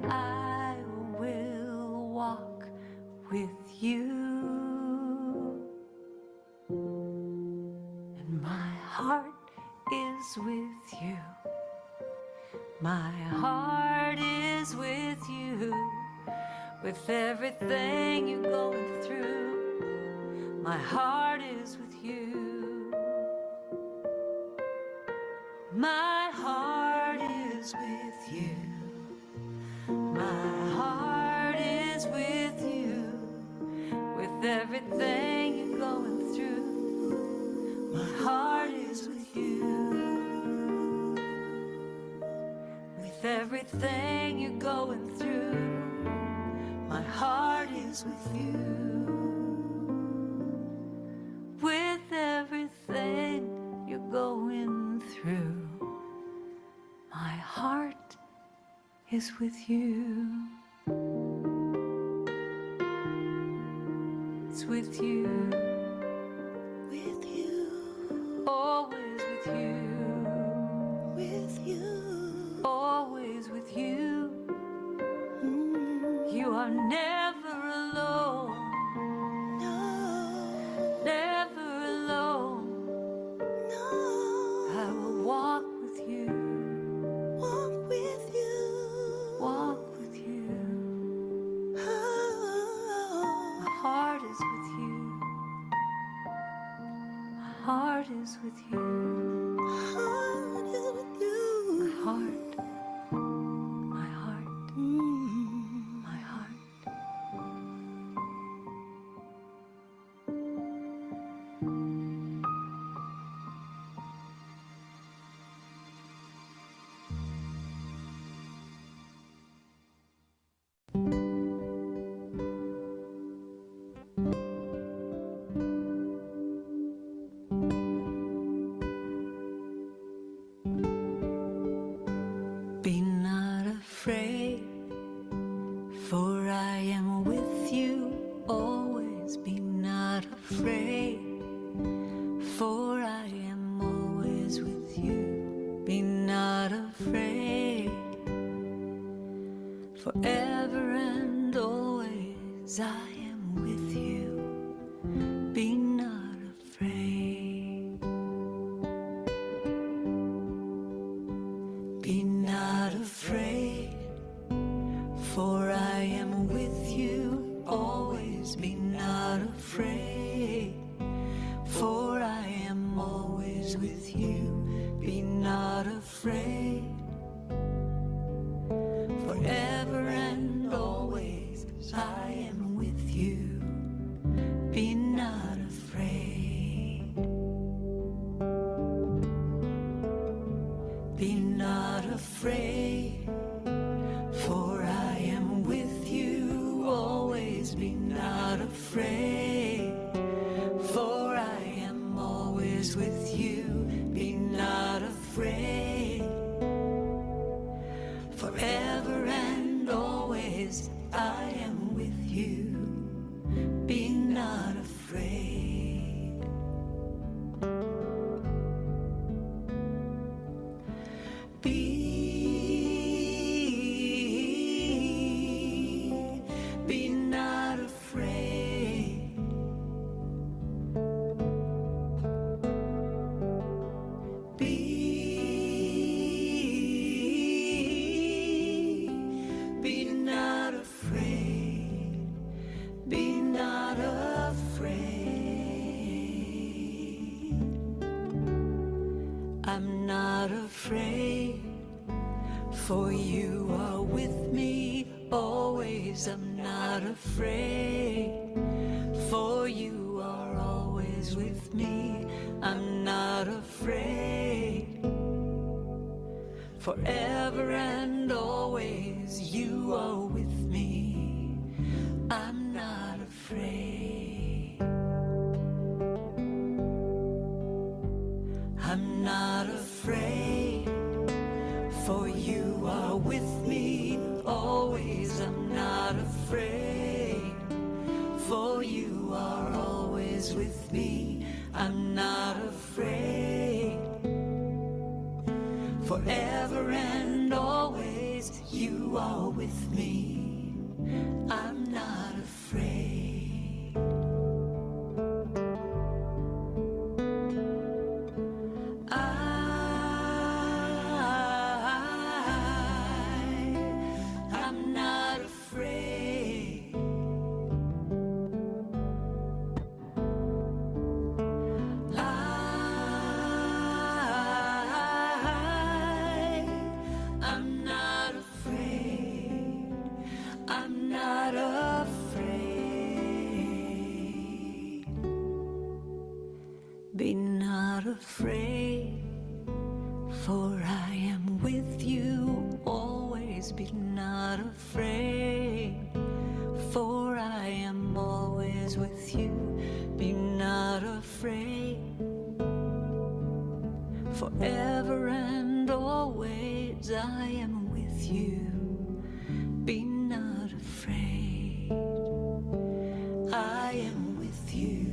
that I will walk with you, and my heart is with you. My heart is with you, with everything you're going through. My heart is with you. My heart is with you. My heart is with you, with everything you're going through. My heart is with you. With everything you're going through, my heart is with you. With everything you're going through, my heart is with you. It's with you. With you. Always with you. With you. Always with you. You are never alone. No. Never alone. No. I will walk with you. Walk with you. Walk with you. Oh. My heart is with you. My heart is with you. My heart is with you. My heart. Be not afraid, for I am with you always. Be not afraid, for I am always with you. Be not afraid, forever and always I am with you. Be not afraid. Be not afraid, for I am with you always. Be not afraid, for I am always with you. Be not afraid, forever and always I am with you. Be not afraid. Be not afraid, for I am with you always. Be not afraid, for I am always with you. Be not afraid, forever and always I am with you. Be not afraid. Be not afraid. Be not afraid. Be not afraid. I'm not afraid, for you are with me always. I'm not afraid, for you are always with me. I'm not afraid, forever and always you are with me. I'm not afraid. I'm not afraid, for you are with me always. I'm not afraid, for you are always with me. I'm not afraid, forever and always always, you are with me. I'm not afraid. I'm not afraid. I'm not afraid. I'm not afraid. Be not afraid, for I am with you always. Be not afraid, for I am always with you. Be not afraid, forever and always I am with you. Be not afraid, I am with you.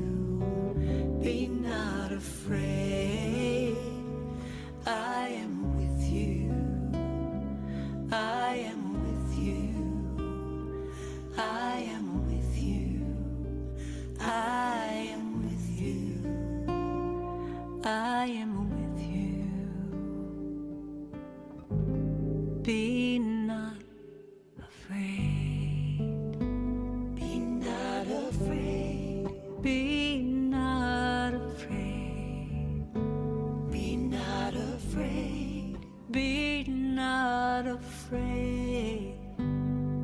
Be not afraid, I am with you. I am with you. I am with you. I am with you. I am with you. Be not afraid. Be not afraid. Be not afraid. Be not afraid. Be not afraid.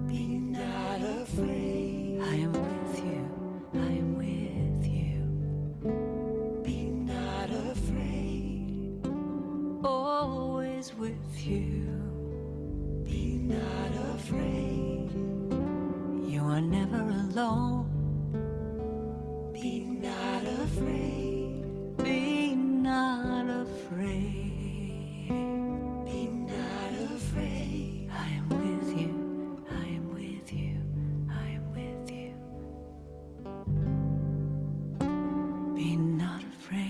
Be not afraid. I am with you. I am with you. Be not afraid. Always with you. Be not afraid. You are never alone. Be not afraid. Be not afraid. Be not afraid. I am with you. I am with you. I am with you. Be not afraid.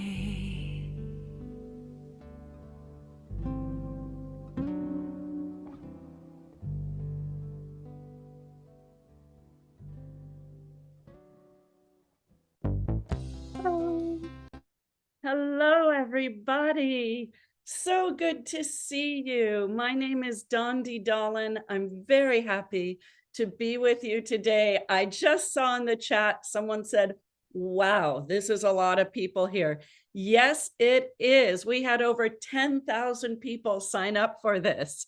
Hello, everybody. So good to see you. My name is Donna Eden. I'm very happy to be with you today. I just saw in the chat, someone said, wow, this is a lot of people here. Yes, it is. We had over 10,000 people sign up for this.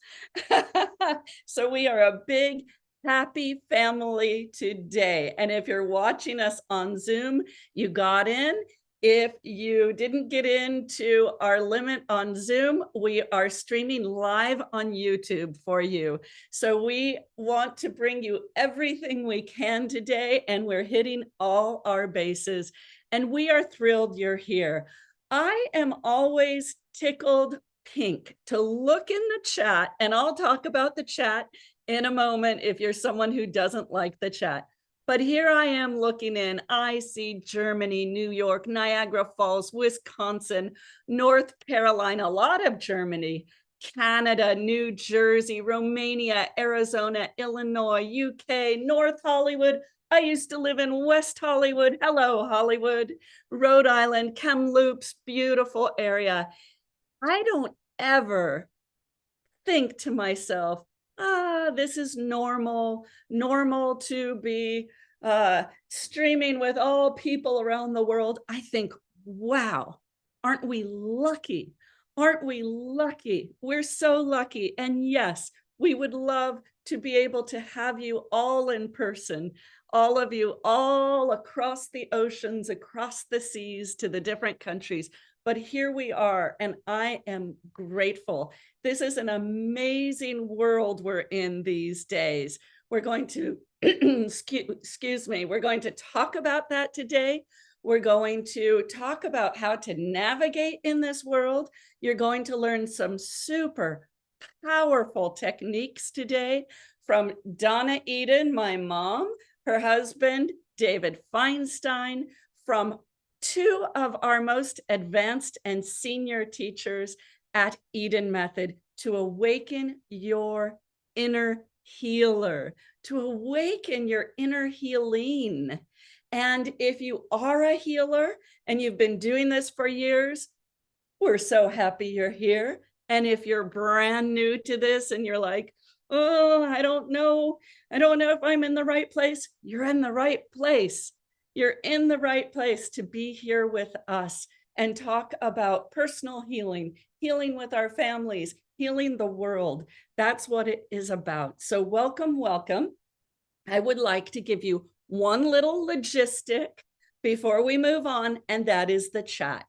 So we are a big, happy family today. And if you're watching us on Zoom, you got in. If you didn't get into our limit on Zoom, we are streaming live on YouTube for you. So we want to bring you everything we can today, and we're hitting all our bases. And we are thrilled you're here. I am always tickled pink to look in the chat, and I'll talk about the chat in a moment if you're someone who doesn't like the chat. But here I am looking in. I see Germany, New York, Niagara Falls, Wisconsin, North Carolina, a lot of Germany, Canada, New Jersey, Romania, Arizona, Illinois, UK, North Hollywood. I used to live in West Hollywood. Hello, Hollywood. Rhode Island, Kamloops, beautiful area. I don't ever think to myself, this is normal to be streaming with all people around the world. I think, wow, aren't we lucky? Aren't we lucky? We're so lucky. And yes, we would love to be able to have you all in person, all of you all across the oceans, across the seas to the different countries. But here we are, and I am grateful. This is an amazing world we're in these days. We're going to, excuse me, we're going to talk about that today. We're going to talk about how to navigate in this world. You're going to learn some super powerful techniques today from Donna Eden, my mom, her husband, David Feinstein, from two of our most advanced and senior teachers at Eden Method to awaken your inner healer, to awaken your inner healing. And if you are a healer and you've been doing this for years, we're so happy you're here. And if you're brand new to this and you're like, oh, I don't know if I'm in the right place, you're in the right place. You're in the right place to be here with us and talk about personal healing, healing with our families, healing the world. That's what it is about. So welcome, welcome. I would like to give you one little logistic before we move on, and that is the chat.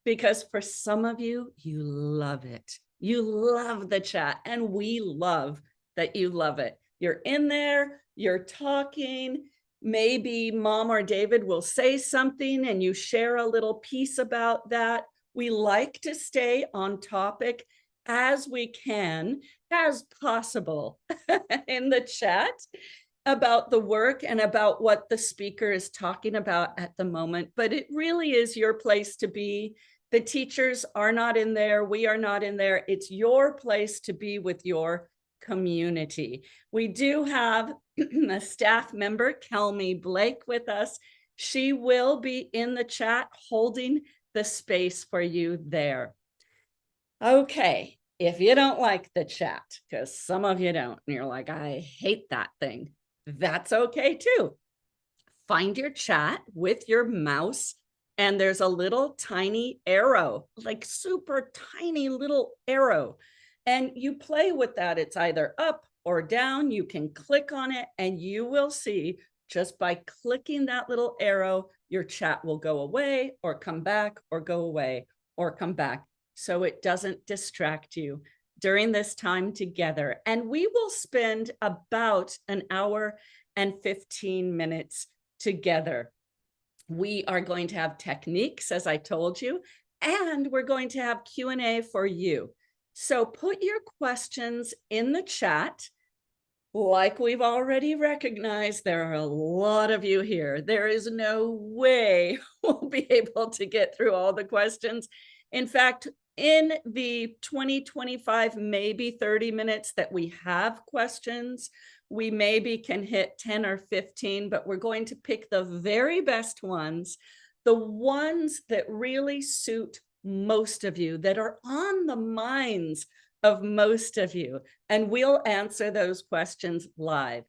Because for some of you, you love it. You love the chat, and we love that you love it. You're in there, you're talking. Maybe Mom or David will say something and you share a little piece about that. We like to stay on topic as we can, as possible in the chat about the work and about what the speaker is talking about at the moment. But it really is your place to be. The teachers are not in there. We are not in there. It's your place to be with your community. We do have a staff member, Kelmy Blake, with us. She will be in the chat holding the space for you there. Okay, if you don't like the chat, because some of you don't, and you're like, I hate that thing, that's okay too. Find your chat with your mouse, and there's a little tiny arrow, like super tiny little arrow. And you play with that. It's either up or down. You can click on it and you will see just by clicking that little arrow, your chat will go away or come back or go away or come back. So it doesn't distract you during this time together. And we will spend about an hour and 15 minutes together. We are going to have techniques, as I told you, and we're going to have Q&A for you. So put your questions in the chat. Like we've already recognized, there are a lot of you here. There is no way we'll be able to get through all the questions. In fact, in the 25, maybe 30 minutes that we have questions, we maybe can hit 10 or 15, but we're going to pick the very best ones, the ones that really suit most of you, that are on the minds of most of you. And we'll answer those questions live.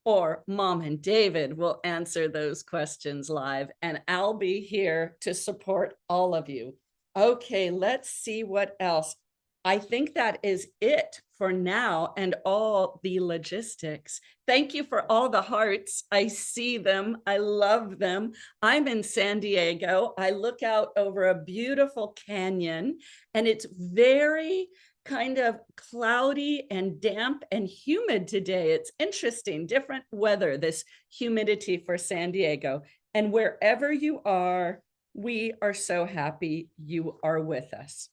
Or Mom and David will answer those questions live, and I'll be here to support all of you. Okay, let's see what else. I think that is it for now and all the logistics. Thank you for all the hearts. I see them. I love them. I'm in San Diego. I look out over a beautiful canyon, and it's very kind of cloudy and damp and humid today. It's interesting, different weather, this humidity for San Diego. And wherever you are, we are so happy you are with us.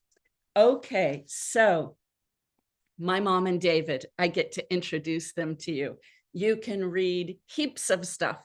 Okay, so my mom and David, I get to introduce them to you. You can read heaps of stuff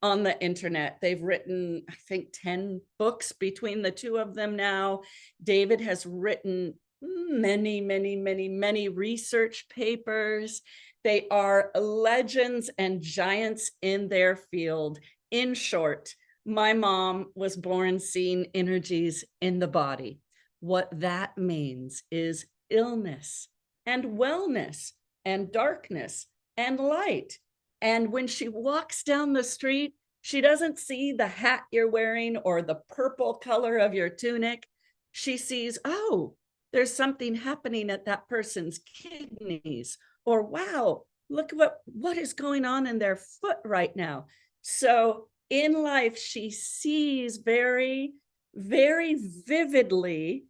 on the internet. They've written, I think, 10 books between the two of them now. David has written many research papers. They are legends and giants in their field. In short, my mom was born seeing energies in the body. What that means is illness and wellness and darkness and light. And when she walks down the street, she doesn't see the hat you're wearing or the purple color of your tunic. She sees, oh, there's something happening at that person's kidneys, or wow, look what is going on in their foot right now. So in life, she sees very vividly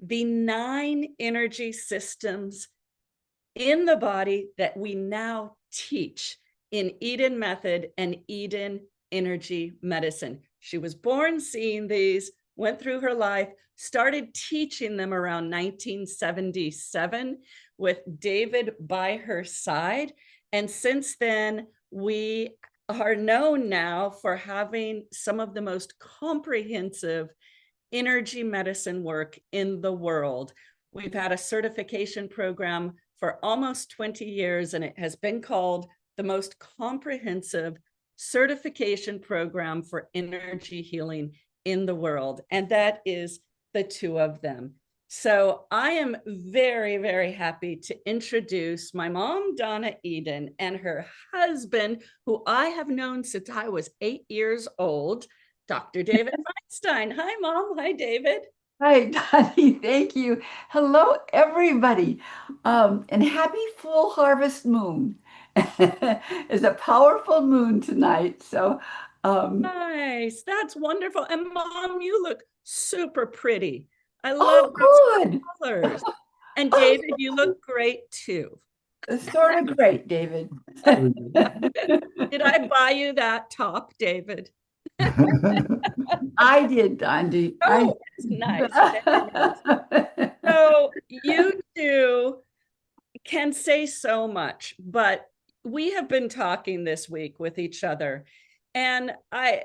the 9 energy systems in the body that we now teach in Eden Method and Eden Energy Medicine. She was born seeing these, went through her life, started teaching them around 1977 with David by her side. And since then, we are known now for having some of the most comprehensive energy medicine work in the world. We've had a certification program for almost 20 years, and it has been called the most comprehensive certification program for energy healing in the world. And that is the two of them. So I am very, very happy to introduce my mom, Donna Eden, and her husband, who I have known since I was 8 years old, Dr. David Feinstein. Hi, Mom. Hi, David. Hi, Dottie. Thank you. Hello, everybody. And happy full harvest moon. It's a powerful moon tonight. Nice. That's wonderful. And Mom, you look super pretty. I love Oh, those good. colors. And Oh, David, you look great too. sort of great, David. Did I buy you that top, David? I did, Dondi. Oh, it's nice. Very nice. So you two can say so much, but we have been talking this week with each other, and I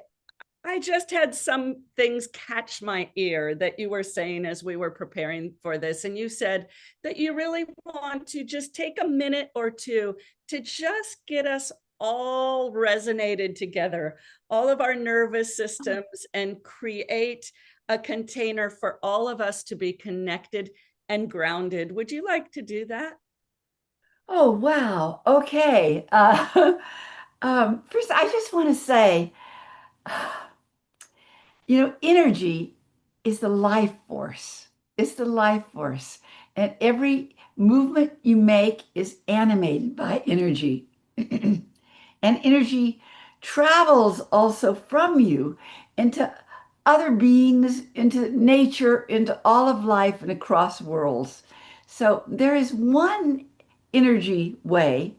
just had some things catch my ear that you were saying as we were preparing for this. And you said that you really want to just take a minute or two to just get us all resonated together, all of our nervous systems, and create a container for all of us to be connected and grounded. Would you like to do that? Oh, wow. Okay. First, I just want to say, energy is the life force. It's the life force. And every movement you make is animated by energy. And energy travels also from you into other beings, into nature, into all of life, and across worlds. So there is one energy way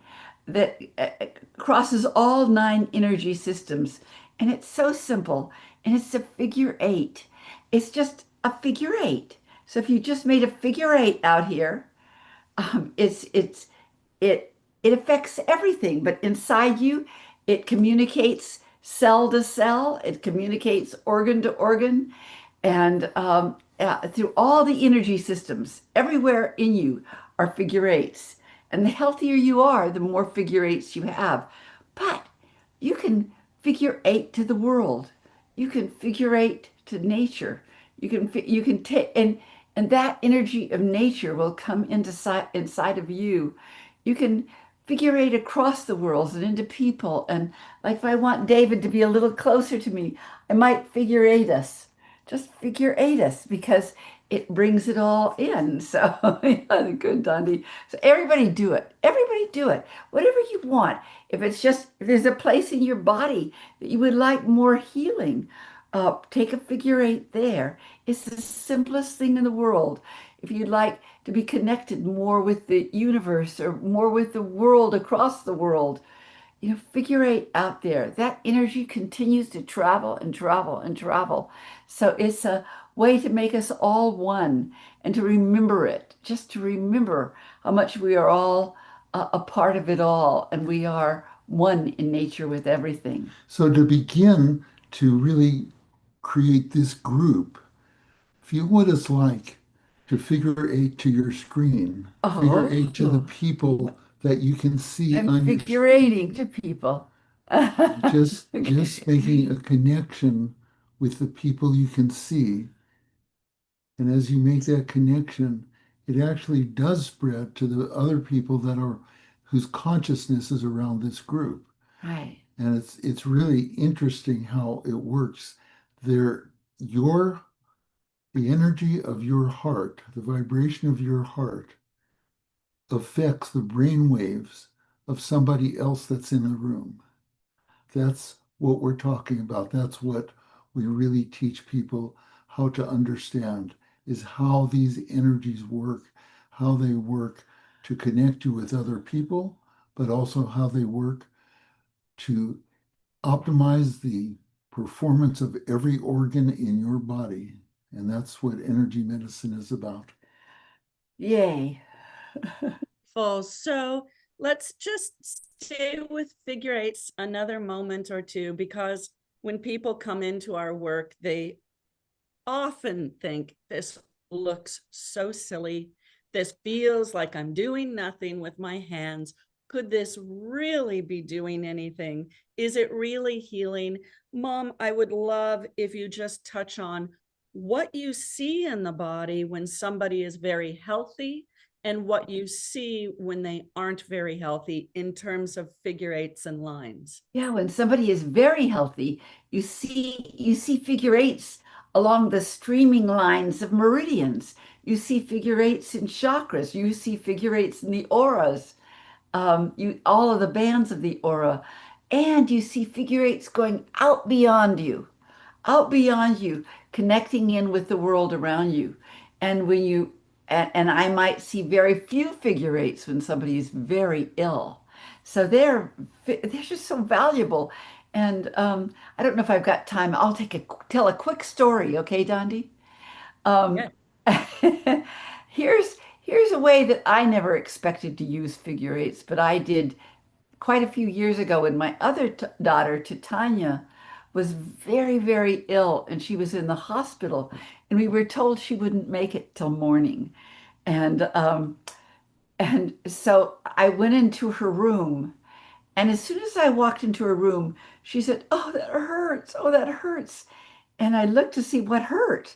that crosses all 9 energy systems. And it's so simple. And it's a figure eight. It's just a figure eight. So if you just made a figure eight out here, it it affects everything, but inside you it communicates cell to cell, it communicates organ to organ, and through all the energy systems everywhere in you are figure eights. And the healthier you are, the more figure eights you have. But you can figure eight to the world, you can figure eight to nature, you can take, and that energy of nature will come inside of you. You can figure eight across the worlds and into people. And like if I want David to be a little closer to me, I might figure eight us. Just figure eight us because it brings it all in. So yeah, good, Dondi. So everybody do it. Everybody do it. Whatever you want. If there's a place in your body that you would like more healing, take a figure eight there. It's the simplest thing in the world. If you'd like to be connected more with the universe or more with the world across the world, figure eight out there. That energy continues to travel and travel and travel. So it's a way to make us all one and to remember it, just to remember how much we are all a part of it all and we are one in nature with everything. So to begin to really create this group, feel what it's like to figure eight to your screen, figure eight to the Oh, people that you can see I'm on your figurating to people. just making a connection with the people you can see. And as you make that connection, it actually does spread to the other people that are whose consciousness is around this group. Right. And it's really interesting how it works. There, the energy of your heart, the vibration of your heart affects the brain waves of somebody else that's in the room. That's what we're talking about. That's what we really teach people how to understand is how these energies work, how they work to connect you with other people, but also how they work to optimize the performance of every organ in your body. And that's what energy medicine is about. Yay. So let's just stay with figure eights another moment or two, because when people come into our work, they often think this looks so silly. this feels like I'm doing nothing with my hands. Could this really be doing anything? Is it really healing? Mom, I would love if you just touch on what you see in the body when somebody is very healthy and what you see when they aren't very healthy in terms of figure eights and lines. Yeah, when somebody is very healthy, you see figure eights along the streaming lines of meridians. You see figure eights in chakras. You see figure eights in the auras. You all of the bands of the aura, and you see figure eights going out beyond you, connecting in with the world around you. And when you and I might see very few figure eights when somebody is very ill. So they're just so valuable. And I don't know if I've got time. I'll tell a quick story, okay, Dondi? Um, Yeah. here's a way that I never expected to use figure eights, but I did quite a few years ago when my other daughter, Titania, was very, very ill and she was in the hospital, and we were told she wouldn't make it till morning. And and so I went into her room, and as soon as I walked into her room, she said, "Oh, that hurts. Oh, that hurts." And I looked to see what hurt,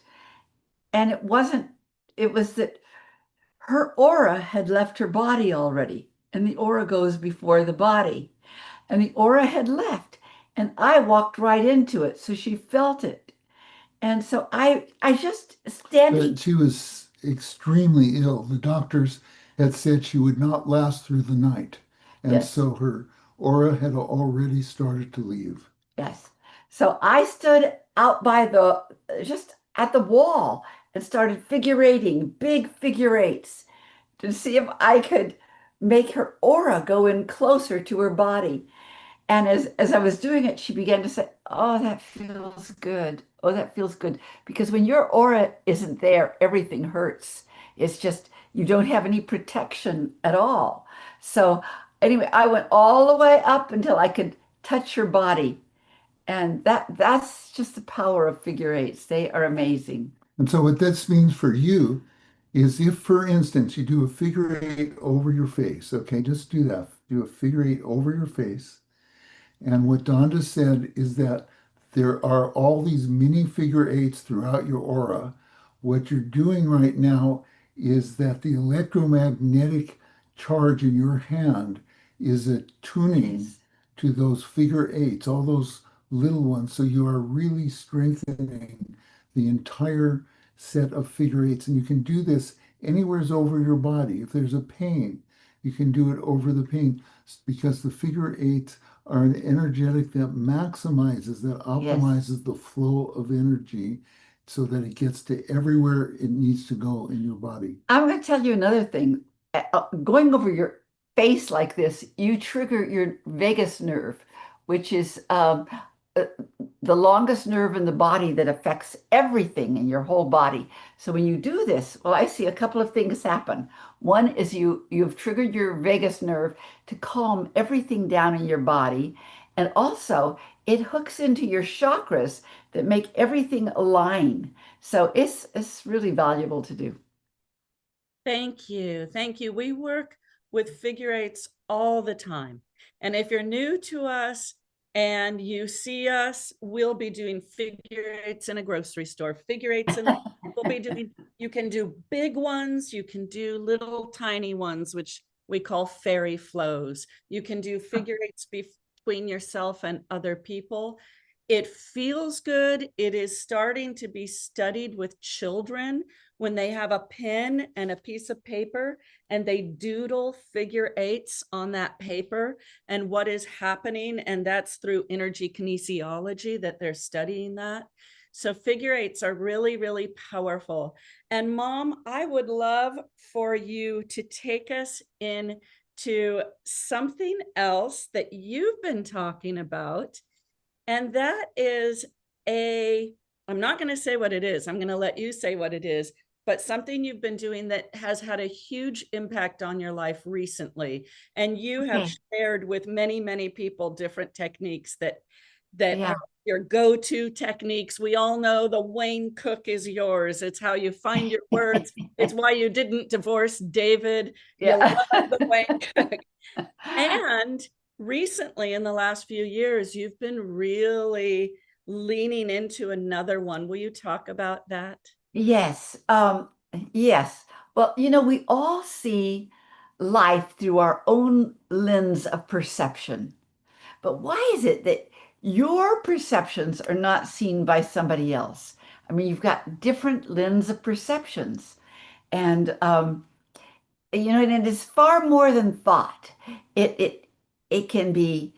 and it was that her aura had left her body already, and the aura goes before the body. And the aura had left, and I walked right into it, so she felt it. And so I just But standing. she was extremely ill. The doctors had said she would not last through the night. And Yes, so her aura had already started to leave. yes. So I stood out by the just at the wall and started figure eighting, big figure eights, to see if I could make her aura go in closer to her body. And as I was doing it, she began to say, "Oh, that feels good. Oh, that feels good." Because when your aura isn't there, everything hurts. It's just you don't have any protection at all. So anyway, I went all the way up until I could touch her body. And that's just the power of figure eights. They are amazing. And so what this means for you is if, for instance, you do a figure eight over your face, okay, just do that. Do a figure eight over your face. And what Donda said is that there are all these mini figure eights throughout your aura. What you're doing right now is that the electromagnetic charge in your hand is attuning Yes. to those figure eights, all those little ones. So you are really strengthening the entire set of figure eights. And you can do this anywheres over your body. If there's a pain, you can do it over the pain because the figure eights are an energetic that maximizes, that Yes. optimizes the flow of energy so that it gets to everywhere it needs to go in your body. I'm going to tell you another thing. Going over your face like this, you trigger your vagus nerve, which is uh, the longest nerve in the body that affects everything in your whole body. So when you do this, well, I see a couple of things happen. One is you've triggered your vagus nerve to calm everything down in your body, and also it hooks into your chakras that make everything align. So it's really valuable to do. Thank you. Thank you. We work with figure eights all the time. And if you're new to us and you see us, we'll be doing figure eights in a grocery store, figure eights in we'll be doing, you can do big ones, you can do little tiny ones, which we call fairy flows. You can do figure eights between yourself and other people. It feels good. It is starting to be studied with children when they have a pen and a piece of paper and they doodle figure eights on that paper and what is happening. And that's through energy kinesiology that they're studying that. So figure eights are really, really powerful. And Mom, I would love for you to take us into something else that you've been talking about. And that is I'm not going to say what it is. I'm going to let you say what it is, but something you've been doing that has had a huge impact on your life recently. And you have Okay. shared with many, many people different techniques that that Yeah. are your go-to techniques. We all know the Wayne Cook is yours. It's how you find your words. It's why you didn't divorce David. You Yeah. love the Wayne Cook. And recently, in the last few years, you've been really leaning into another one. Will you talk about that? Yes. Yes. Well, we all see life through our own lens of perception. But why is it that your perceptions are not seen by somebody else? I mean, you've got different lens of perceptions. And and it is far more than thought. It can be,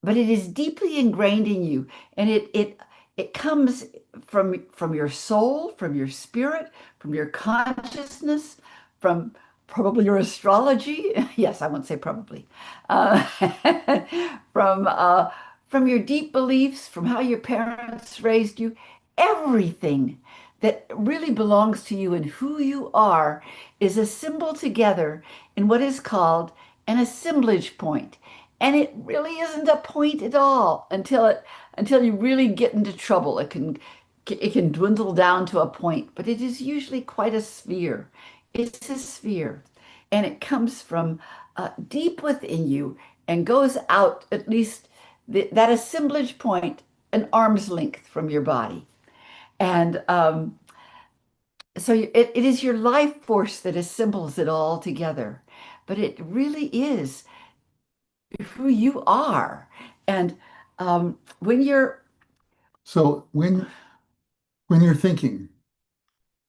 but it is deeply ingrained in you, and it comes from your soul, from your spirit, from your consciousness, from probably your astrology. Yes, I won't say probably. uh, from from your deep beliefs, from how your parents raised you, everything that really belongs to you and who you are is assembled together in what is called an assemblage point. And it really isn't a point at all until you really get into trouble. It can dwindle down to a point, but it is usually quite a sphere. It's a sphere, and it comes from deep within you and goes out at least that assemblage point an arm's length from your body. And so it is your life force that assembles it all together. But it really is who you are. And when you're, So when you're thinking,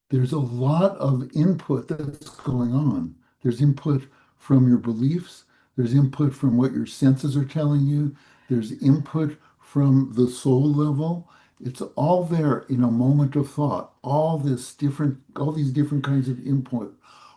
there's a lot of input that's going on. There's input from your beliefs, there's input from what your senses are telling you, there's input from the soul level. It's all there in a moment of thought. All these different kinds of input.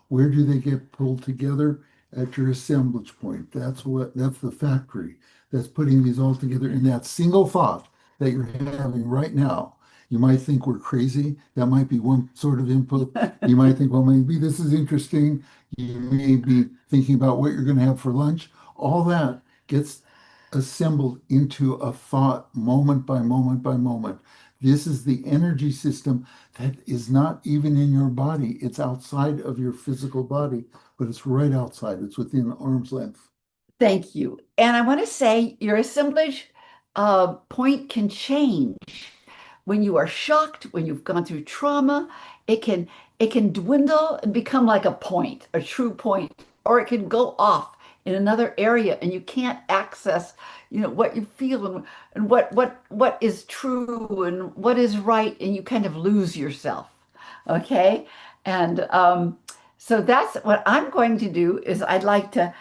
Where do they get pulled together? At your assemblage point. That's the factory that's putting these all together in that single thought that you're having right now. You might think we're crazy. That might be one sort of input. You might think, well, maybe this is interesting. You may be thinking about what you're going to have for lunch. All that gets assembled into a thought moment by moment by moment. This is the energy system that is not even in your body. It's outside of your physical body, but it's right outside. It's within arm's length. thank you. And I want to say your assemblage point can change when you are shocked, when you've gone through trauma. It can dwindle and become like a point, a true point, or it can go off in another area and you can't access, what you feel and what is true and what is right, and you kind of lose yourself. Okay. And so that's what I'm going to do is I'd like to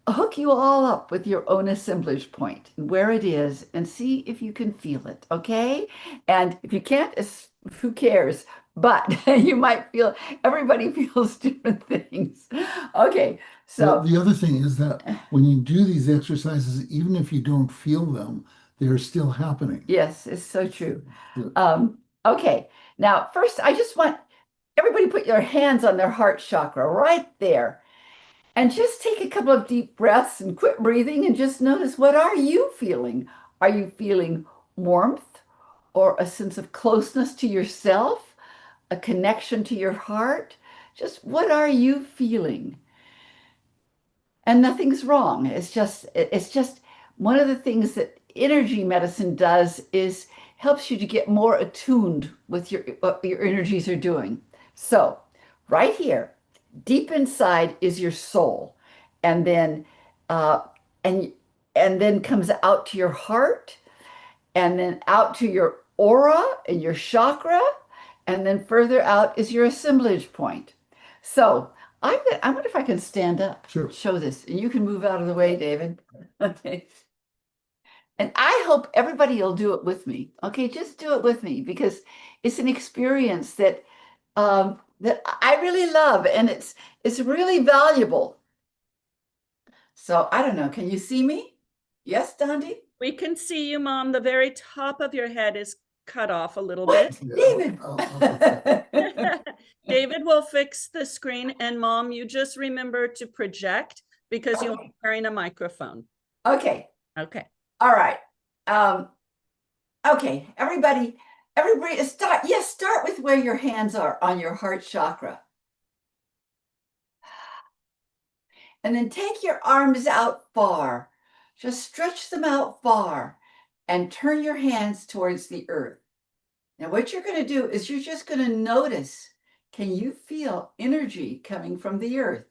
hook you all up with your own assemblage point and where it is and see if you can feel it, okay? And if you can't, who cares? But you might feel, everybody feels different things. Okay, Well, so the other thing is that when you do these exercises, even if you don't feel them, they're still happening. yes, it's so true. Yeah. Okay, now first I just want everybody put your hands on their heart chakra right there. And just take a couple of deep breaths and quit breathing and just notice, what are you feeling? Are you feeling warmth or a sense of closeness to yourself, a connection to your heart? Just what are you feeling? And nothing's wrong. It's just one of the things that energy medicine does is helps you to get more attuned with what your energies are doing. So, right here, deep inside is your soul, and then uh, and and then comes out to your heart, and then out to your aura and your chakra, and then further out is your assemblage point. So I wonder if I can stand up, Sure. show this, and you can move out of the way, David. Okay. And I hope everybody will do it with me. Okay, just do it with me because it's an experience that I really love, and it's really valuable. So I don't know. Can you see me? Yes, Dondi? We can see you, Mom. The very top of your head is cut off a little What? bit. David? David will fix the screen. And Mom, you just remember to project because you'll be carrying a microphone. Okay. Okay. Okay. Okay. All right. Um, okay, everybody start, yes, start with where your hands are on your heart chakra. And then take your arms out far. Just stretch them out far and turn your hands towards the earth. Now, what you're going to do is you're just going to notice, can you feel energy coming from the earth?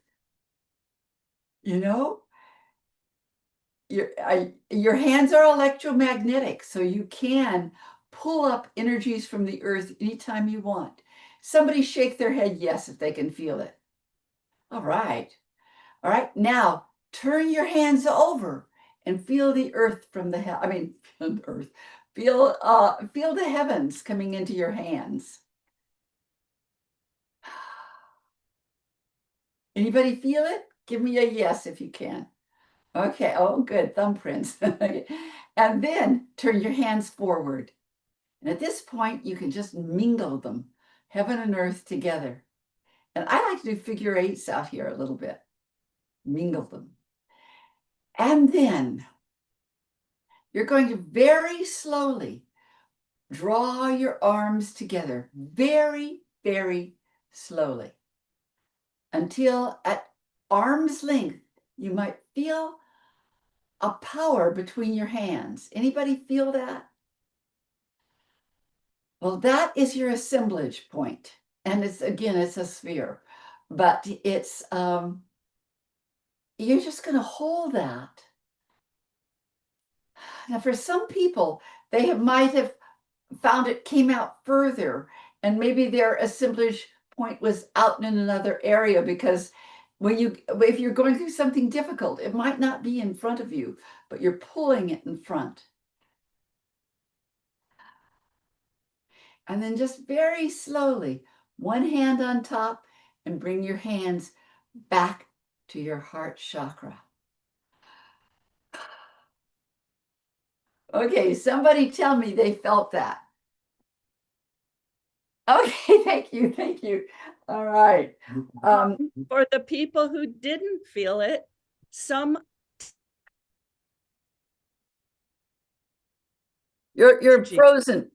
You know, your hands are electromagnetic, so you can pull up energies from the earth anytime you want. Somebody shake their head yes if they can feel it. All right. All right. Now turn your hands over and feel the earth from I mean, earth. Feel the heavens coming into your hands. Anybody feel it? Give me a yes if you can. Okay. Oh, good. Thumbprints. And then turn your hands forward. And at this point, you can just mingle them, heaven and earth together. And I like to do figure eights out here a little bit, mingle them. And then you're going to very slowly draw your arms together, very, very slowly, until at arm's length, you might feel a power between your hands. Anybody feel that? Well, that is your assemblage point. And it's, again, it's a sphere, but it's, you're just going to hold that. Now, for some people, might have found it came out further, and maybe their assemblage point was out in another area, because if you're going through something difficult, it might not be in front of you, but you're pulling it in front. And then just very slowly, one hand on top, and bring your hands back to your heart chakra. Okay, somebody tell me they felt that. Okay, thank you, thank you. All right. For the people who didn't feel it, You're frozen.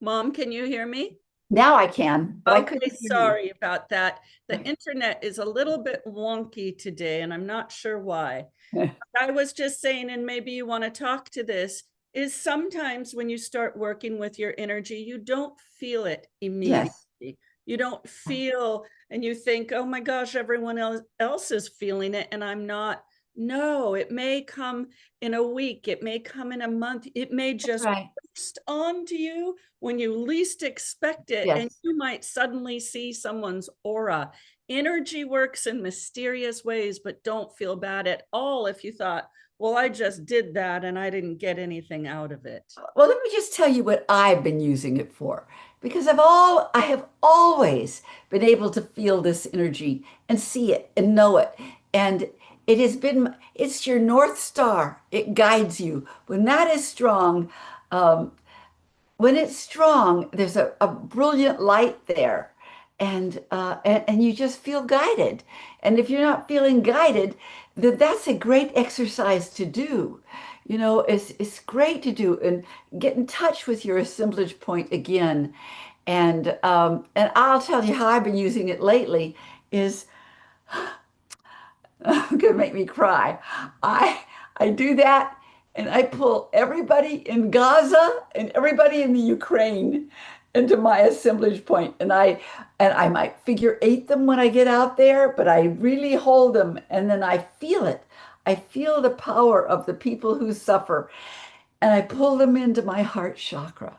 Mom, can you hear me? Now I can, but I Okay, couldn't hear you. sorry about that. The internet is a little bit wonky today, and I'm not sure why. I was just saying, and maybe you want to talk to this, is sometimes when you start working with your energy, you don't feel it immediately. Yes. You don't feel, and you think, oh my gosh, everyone else is feeling it, and I'm not. No, it may come in a week, it may come in a month, it may just Right. burst onto you when you least expect it, and Yes. you might suddenly see someone's aura. Energy works in mysterious ways, but don't feel bad at all if you thought, well, I just did that and I didn't get anything out of it. Well, let me just tell you what I've been using it for, because I have always been able to feel this energy and see it and know it. And it's your North Star. It guides you. Um, when it's strong, there's a brilliant light there, and you just feel guided. And if you're not feeling guided, then that's a great exercise to do. You know, it's great to do and get in touch with your assemblage point again. And I'll tell you how I've been using it lately is gonna make me cry. I I do that, and I pull everybody in Gaza and everybody in the Ukraine into my assemblage point. And I might figure eight them when I get out there, but I really hold them, and then I feel it. I feel the power of the people who suffer, and I pull them into my heart chakra.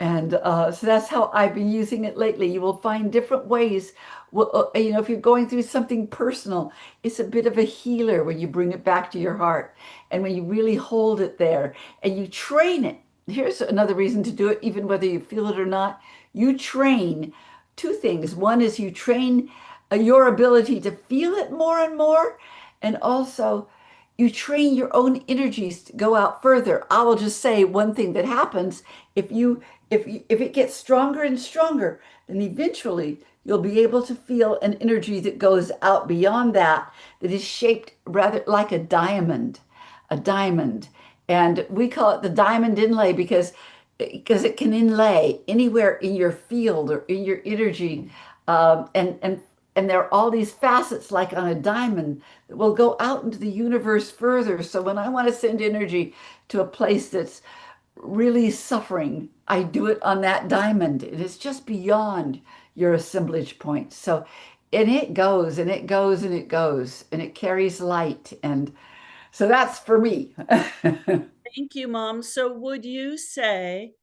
And so that's how I've been using it lately. You will find different ways. Well, you know, if you're going through something personal, it's a bit of a healer when you bring it back to your heart and when you really hold it there and you train it. Here's another reason to do it, even whether you feel it or not. You train two things. One is you train your ability to feel it more and more, and also you train your own energies to go out further. I will just say one thing that happens if it gets stronger and stronger, then eventually you'll be able to feel an energy that goes out beyond that, that is shaped rather like a diamond. a diamond. And we call it the diamond inlay because it can inlay anywhere in your field or in your energy. And there are all these facets like on a diamond that will go out into the universe further. So when I want to send energy to a place that's really suffering, I do it on that diamond. It is just beyond your assemblage point. So, and it goes and it goes and it goes and it carries light. And so that's for me. Thank you, Mom. So would you say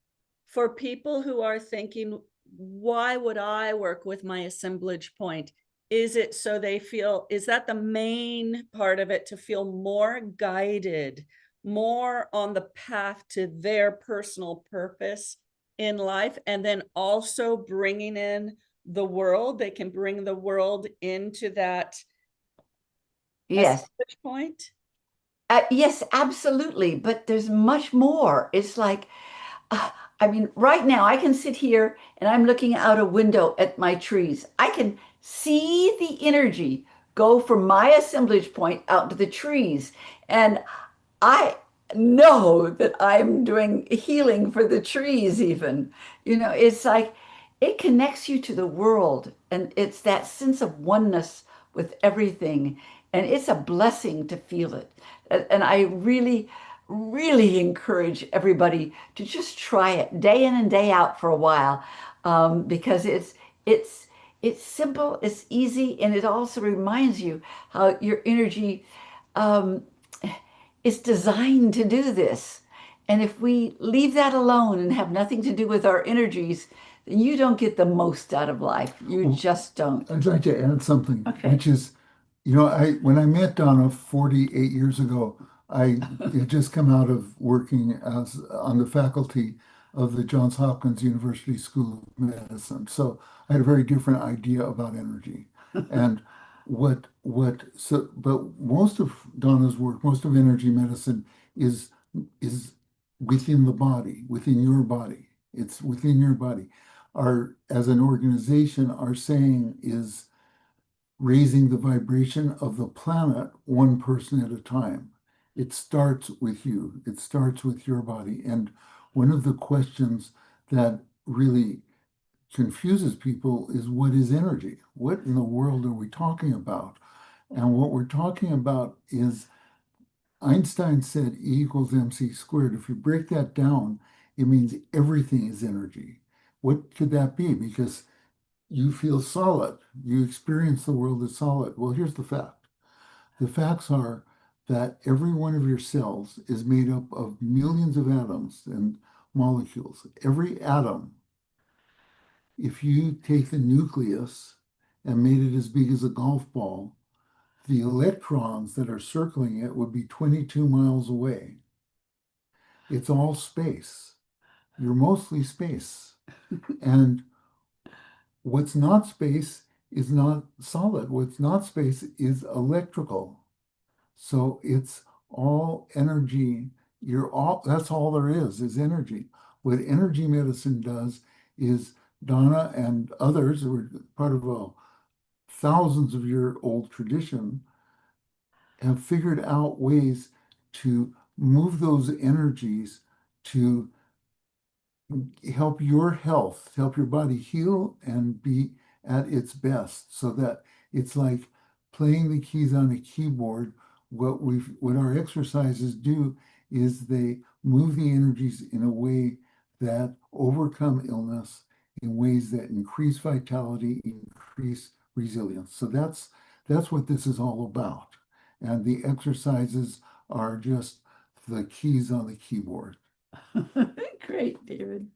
for people who are thinking, why would I work with my assemblage point? Is it so they feel, is that the main part of it, to feel more guided, more on the path to their personal purpose in life, and then also bringing in the world? They can bring the world into that Yes. assemblage point? Yes, absolutely. But there's much more. It's like, uh, I mean, right now I can sit here and I'm looking out a window at my trees. I can see the energy go from my assemblage point out to the trees. And I know that I'm doing healing for the trees, even. It's like it connects you to the world, and it's that sense of oneness with everything. And it's a blessing to feel it. And I really, really encourage everybody to just try it day in and day out for a while, because it's it's simple, it's easy, and it also reminds you how your energy um, is designed to do this. And if we leave that alone and have nothing to do with our energies, then you don't get the most out of life. You Well, just don't. I'd like to add something, Okay. which is, I when I met Donna 48 years ago, I had just come out of working as on the faculty of the Johns Hopkins University School of Medicine. So I had a very different idea about energy. And but most of Donna's work, most of energy medicine is within the body, within your body. It's within your body. As an organization, our saying is raising the vibration of the planet one person at a time. It starts with you, it starts with your body. And one of the questions that really confuses people is, what is energy? What in the world are we talking about? And what we're talking about is, Einstein said E equals mc squared. If you break that down, it means everything is energy. What could that be? Because you feel solid. You experience the world as solid. Well, here's the fact. The facts are that every one of your cells is made up of millions of atoms and molecules. Every atom, if you take the nucleus and made it as big as a golf ball, the electrons that are circling it would be 22 miles away. It's all space. You're mostly space. And what's not space is not solid. What's not space is electrical. So it's all energy. That's all there is energy. What energy medicine does is, Donna and others who are part of a thousands of year old tradition have figured out ways to move those energies to help your health, help your body heal and be at its best, so that it's like playing the keys on a keyboard. What our exercises do is they move the energies in a way that overcome illness, in ways that increase vitality, increase resilience. So that's what this is all about. And the exercises are just the keys on the keyboard. Great, David.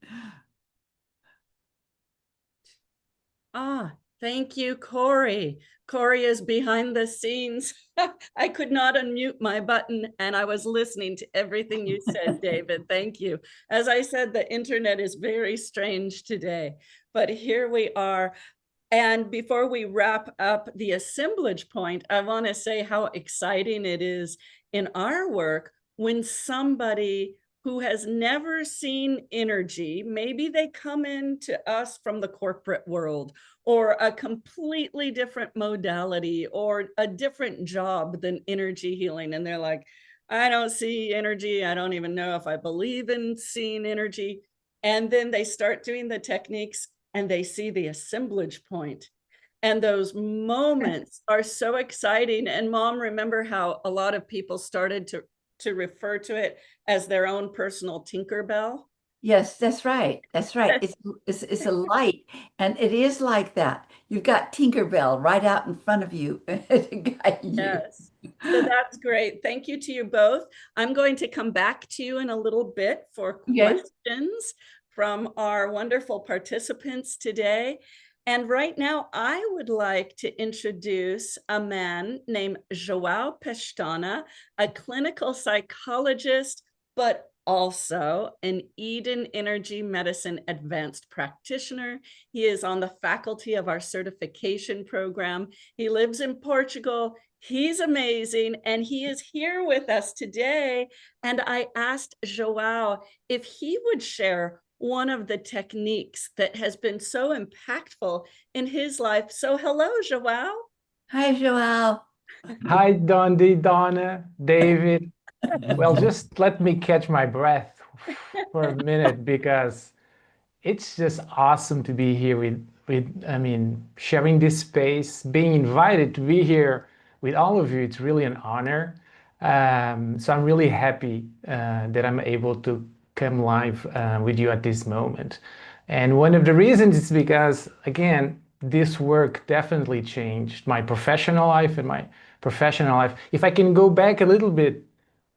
Thank you, Corey. Corey is behind the scenes. I could not unmute my button, and I was listening to everything you said, David. Thank you. As I said, the internet is very strange today, but here we are. And before we wrap up the assemblage point, I want to say how exciting it is in our work when somebody who has never seen energy, maybe they come into us from the corporate world or a completely different modality or a different job than energy healing. And they're like, I don't see energy. I don't even know if I believe in seeing energy. And then they start doing the techniques and they see the assemblage point. And those moments are so exciting. And Mom, remember how a lot of people started to refer to it as their own personal Tinkerbell? Yes, that's right. That's right. It's a light, and it is like that. You've got Tinkerbell right out in front of you to guide you. Yes. So that's great. Thank you to you both. I'm going to come back to you in a little bit for Okay. questions from our wonderful participants today. And right now, I would like to introduce a man named João Pestana, a clinical psychologist, but also an Eden Energy Medicine advanced practitioner. He is on the faculty of our certification program. He lives in Portugal. He's amazing, and he is here with us today. And I asked João if he would share one of the techniques that has been so impactful in his life. So hello, João. Hi, Joelle. Hi, Donna, David. Well, just let me catch my breath for a minute because it's just awesome to be here sharing this space, being invited to be here with all of you. It's really an honor. So I'm really happy that I'm able to come live with you at this moment. And one of the reasons is because, again, this work definitely changed my professional life and my professional life. If I can go back a little bit,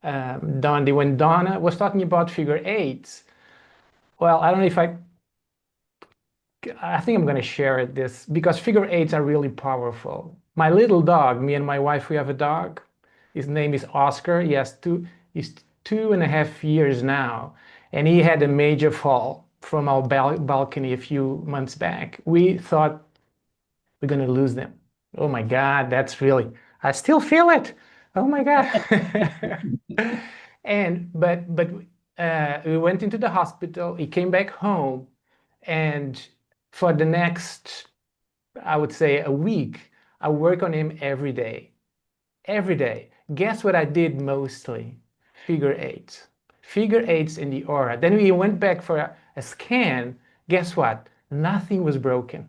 Dondi, when Donna was talking about figure eights, well, I don't know if I think I'm going to share this because figure eights are really powerful. My little dog, me and my wife, we have a dog. His name is Oscar. He's 2.5 years now, and he had a major fall from our balcony a few months back. We thought we're going to lose them. Oh my God, I still feel it. Oh my God. But we went into the hospital. He came back home, and for the next, I would say, a week, I work on him every day. Every day. Guess what I did mostly? Figure eights. Figure eights in the aura. Then we went back for a scan. Guess what? Nothing was broken.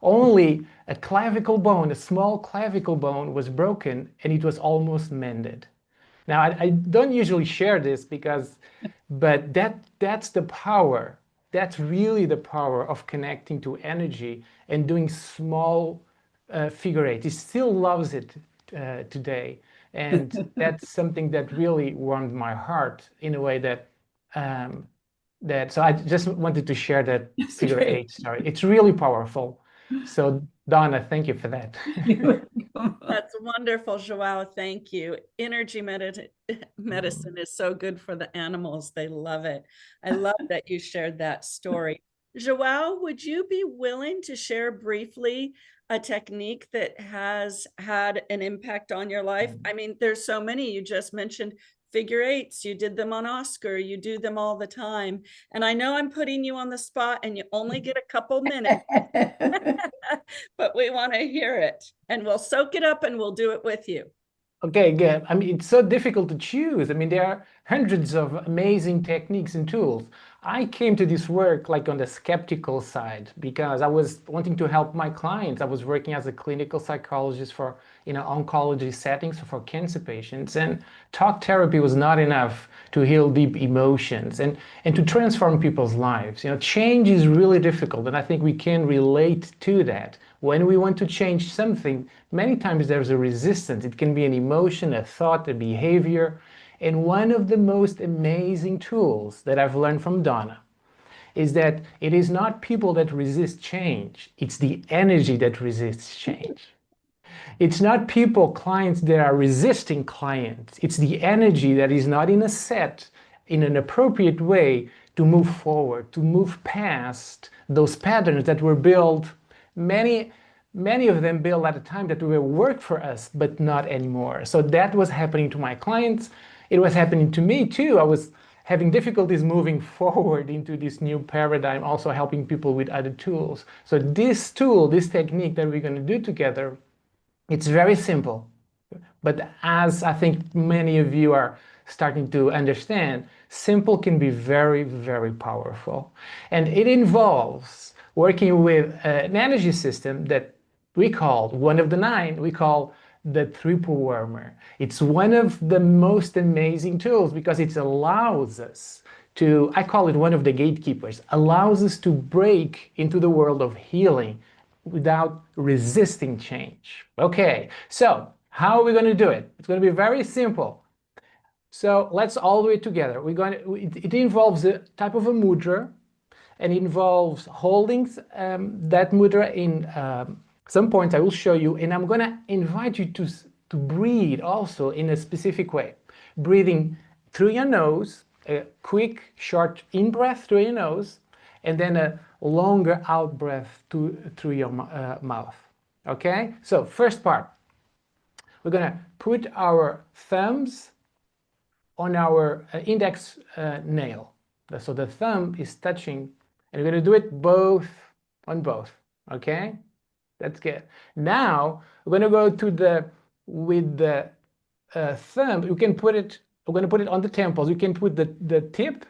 Only a clavicle bone, a small clavicle bone was broken, and it was almost mended. Now, I don't usually share this but that's the power. That's really the power of connecting to energy and doing small figure eight. He still loves it today. And that's something that really warmed my heart in a way so I just wanted to share that figure eight story. It's really powerful. So Donna, thank you for that. That's wonderful, Joao. Thank you. Energy medicine is so good for the animals. They love it. I love that you shared that story. Joao, would you be willing to share briefly a technique that has had an impact on your life? I mean, there's so many. You just mentioned figure eights. You did them on Oscar. You do them all the time. And I know I'm putting you on the spot and you only get a couple minutes, but we want to hear it and we'll soak it up and we'll do it with you. Okay, good. I mean, it's so difficult to choose. I mean, there are hundreds of amazing techniques and tools. I came to this work like on the skeptical side because I was wanting to help my clients. I was working as a clinical psychologist for oncology settings for cancer patients, and talk therapy was not enough to heal deep emotions and to transform people's lives. Change is really difficult, and I think we can relate to that. When we want to change something, many times there's a resistance. It can be an emotion, a thought, a behavior. And one of the most amazing tools that I've learned from Donna is that it is not people that resist change. It's the energy that resists change. It's not clients that are resisting clients. It's the energy that is not in an appropriate way to move forward, to move past those patterns that were built. Many of them built at a time that will work for us, but not anymore. So that was happening to my clients. It was happening to me too. I was having difficulties moving forward into this new paradigm, also helping people with other tools. So this technique that we're going to do together, it's very simple. But as I think many of you are starting to understand, simple can be very, very powerful. And it involves working with an energy system that we call, one of the 9, we call the triple warmer. It's one of the most amazing tools because it allows us to, I call it one of the gatekeepers, allows us to break into the world of healing without resisting change. Okay, so how are we going to do it? It's going to be very simple. So let's all do it together. It involves a type of a mudra, and it involves holding that mudra in some points I will show you, and I'm going to invite you to breathe also in a specific way. Breathing through your nose, a quick, short in-breath through your nose, and then a longer out-breath through your mouth. Okay? So first part, we're going to put our thumbs on our index nail. So the thumb is touching, and we're going to do it on both. Okay? That's good. Now, we're going to go to with the thumb, we're going to put it on the temples. You can put the tip,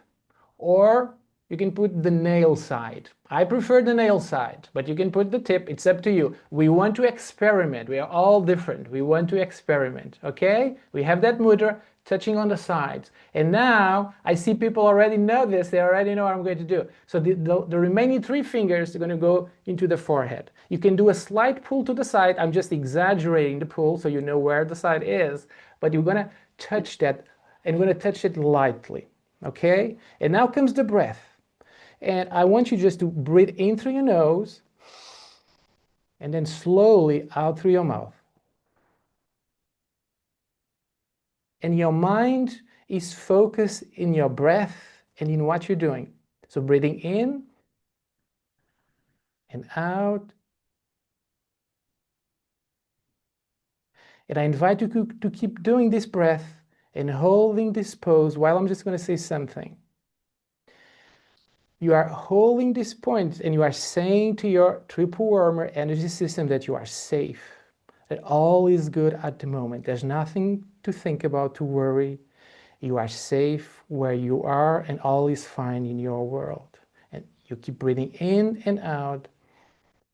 or you can put the nail side. I prefer the nail side, but you can put the tip. It's up to you. We want to experiment. We are all different. We want to experiment, okay? We have that mudra touching on the sides. And now I see people already know this. They already know what I'm going to do. So the remaining 3 fingers are going to go into the forehead. You can do a slight pull to the side. I'm just exaggerating the pull so you know where the side is. But you're going to touch that, and we're going to touch it lightly. Okay? And now comes the breath. And I want you just to breathe in through your nose and then slowly out through your mouth. And your mind is focused in your breath and in what you're doing. So breathing in and out. And I invite you to keep doing this breath and holding this pose while I'm just going to say something. You are holding this point and you are saying to your triple warmer energy system that you are safe, that all is good at the moment. There's nothing to think about, to worry. You are safe where you are and all is fine in your world. And you keep breathing in and out.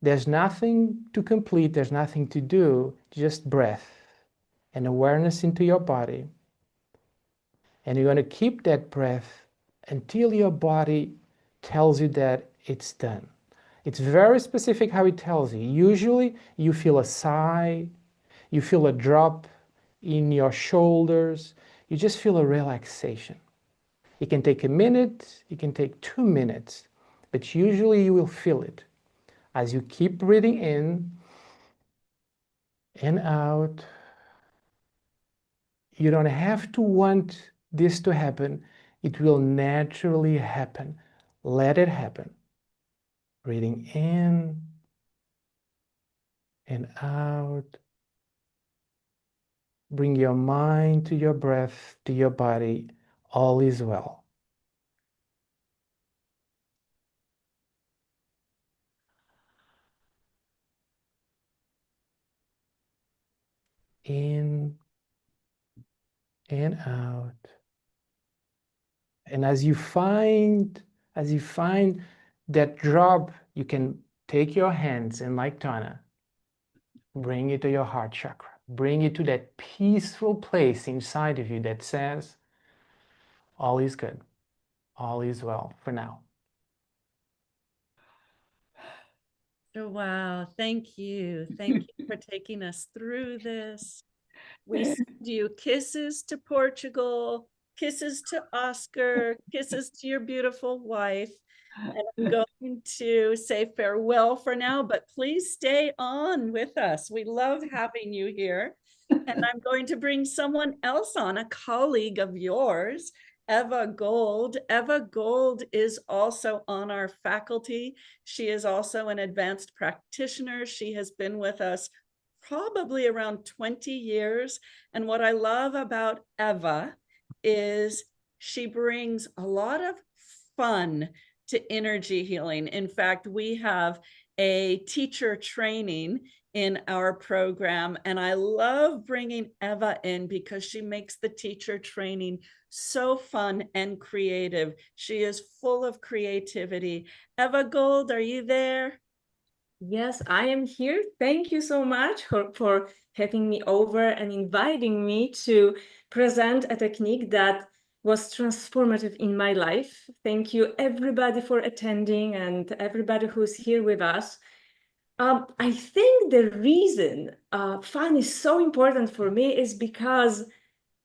There's nothing to complete, there's nothing to do, just breath and awareness into your body. And you're going to keep that breath until your body tells you that it's done. It's very specific how it tells you. Usually you feel a sigh, you feel a drop in your shoulders, you just feel a relaxation. It can take a minute, it can take 2 minutes, but usually you will feel it. As you keep breathing in and out, you don't have to want this to happen. It will naturally happen. Let it happen. Breathing in and out. Bring your mind to your breath, to your body. All is well. In and out. And as you find that drop, you can take your hands and, like Donna, bring it to your heart chakra. Bring it to that peaceful place inside of you that says, all is good. All is well for now. Oh, wow. Thank you. Thank you for taking us through this. We send you kisses to Portugal, kisses to Oscar, kisses to your beautiful wife. And I'm going to say farewell for now, but please stay on with us. We love having you here. And I'm going to bring someone else on, a colleague of yours, Eva Gold. Eva Gold is also on our faculty. She is also an advanced practitioner. She has been with us probably around 20 years. And what I love about Eva is she brings a lot of fun to energy healing. In fact, we have a teacher training in our program. And I love bringing Eva in because she makes the teacher training so fun and creative. She is full of creativity. Eva Gold, are you there? Yes, I am here. Thank you so much for having me over and inviting me to present a technique that was transformative in my life. Thank you, everybody, for attending and everybody who's here with us. I think the reason fun is so important for me is because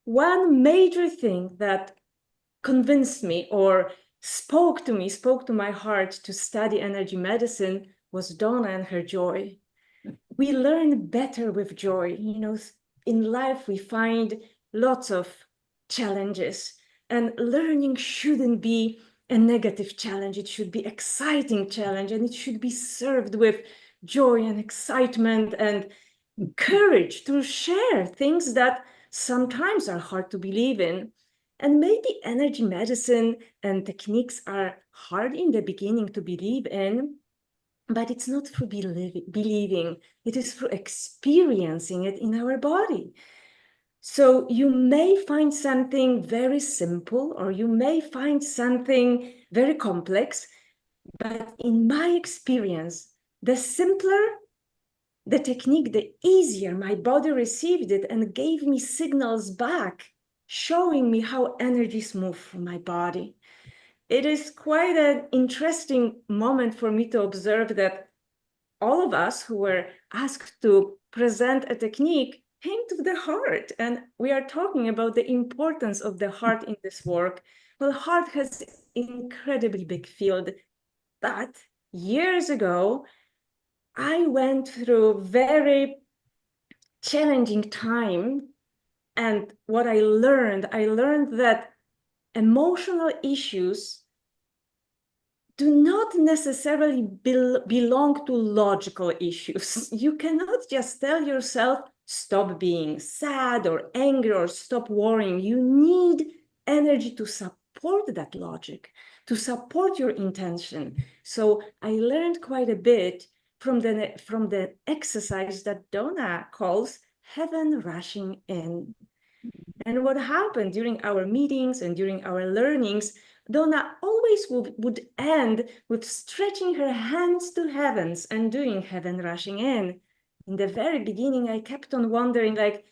one major thing that convinced me or spoke to my heart to study energy medicine was Donna and her joy. We learn better with joy. You know, in life we find lots of challenges, and learning shouldn't be a negative challenge. It should be exciting challenge, and it should be served with joy and excitement and courage to share things that sometimes are hard to believe in. And maybe energy medicine and techniques are hard in the beginning to believe in, but it's not through believing, it is through experiencing it in our body. So you may find something very simple, or you may find something very complex, but in my experience, the simpler the technique, the easier my body received it and gave me signals back, showing me how energies move through my body. It is quite an interesting moment for me to observe that all of us who were asked to present a technique came to the heart. And we are talking about the importance of the heart in this work. Well, heart has incredibly big field, but years ago, I went through very challenging time. And what I learned that emotional issues do not necessarily belong to logical issues. You cannot just tell yourself, stop being sad or angry or stop worrying. You need energy to support that logic, to support your intention. So I learned quite a bit from the exercise that Donna calls heaven rushing in. And what happened during our meetings and during our learnings, Donna always would end with stretching her hands to heavens and doing heaven rushing in. In the very beginning, I kept on wondering, like,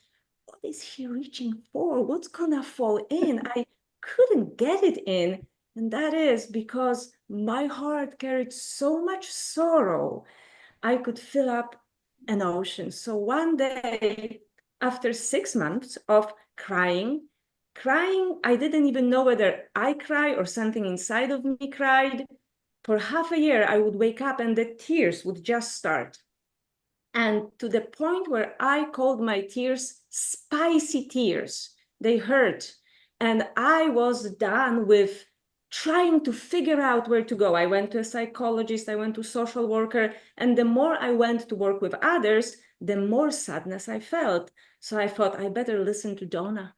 what is she reaching for? What's gonna fall in? I couldn't get it in. And that is because my heart carried so much sorrow. I could fill up an ocean. So one day, after 6 months of crying, I didn't even know whether I cry or something inside of me cried. For half a year, I would wake up and the tears would just start. And to the point where I called my tears spicy tears. They hurt. And I was done with trying to figure out where to go. I went to a psychologist, I went to a social worker, and the more I went to work with others, the more sadness I felt. So I thought I better listen to Donna.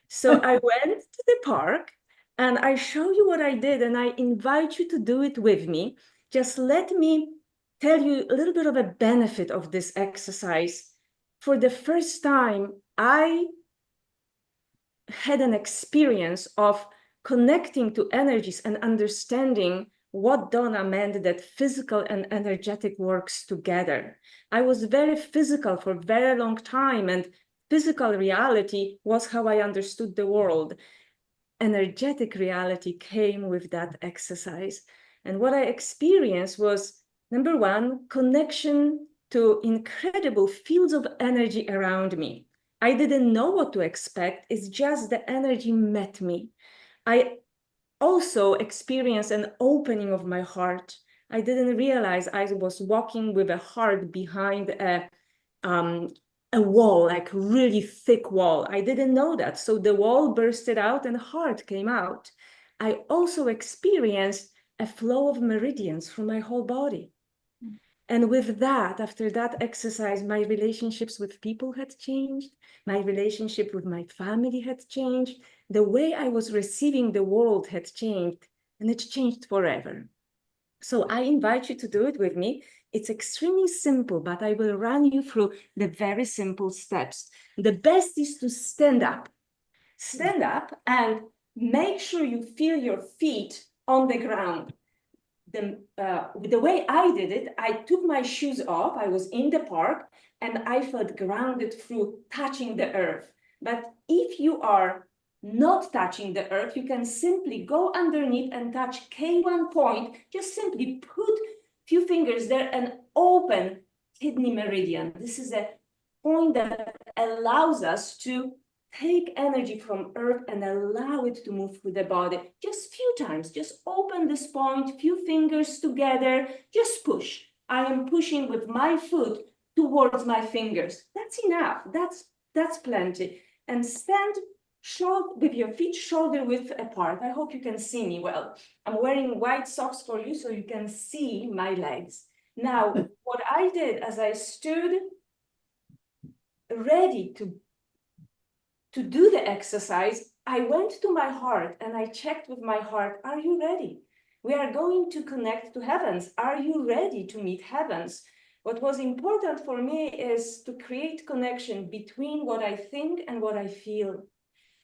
So I went to the park and I show you what I did, and I invite you to do it with me. Just let me tell you a little bit of a benefit of this exercise. For the first time, I had an experience of connecting to energies and understanding what Donna meant that physical and energetic works together. I was very physical for a very long time, and physical reality was how I understood the world. Energetic reality came with that exercise. And what I experienced was, number one, connection to incredible fields of energy around me. I didn't know what to expect. It's just the energy met me. I also experienced an opening of my heart. I didn't realize I was walking with a heart behind a wall, like really thick wall. I didn't know that. So the wall bursted out and heart came out. I also experienced a flow of meridians through my whole body. And with that, after that exercise, my relationships with people had changed. My relationship with my family had changed. The way I was receiving the world had changed, and it changed forever. So I invite you to do it with me. It's extremely simple, but I will run you through the very simple steps. The best is to stand up. Stand up and make sure you feel your feet on the ground. The way I did it, I took my shoes off. I was in the park and I felt grounded through touching the earth. But if you are not touching the earth, you can simply go underneath and touch K1 point. Just simply put few fingers there and open kidney meridian. This is a point that allows us to take energy from earth and allow it to move through the body. Just few times, just open this point, few fingers together, just push. I am pushing with my foot towards my fingers. That's enough, that's plenty. And stand with your feet shoulder width apart. I hope you can see me well. I'm wearing white socks for you so you can see my legs. Now, what I did as I stood ready to do the exercise, I went to my heart and I checked with my heart, are you ready? We are going to connect to heavens. Are you ready to meet heavens? What was important for me is to create connection between what I think and what I feel.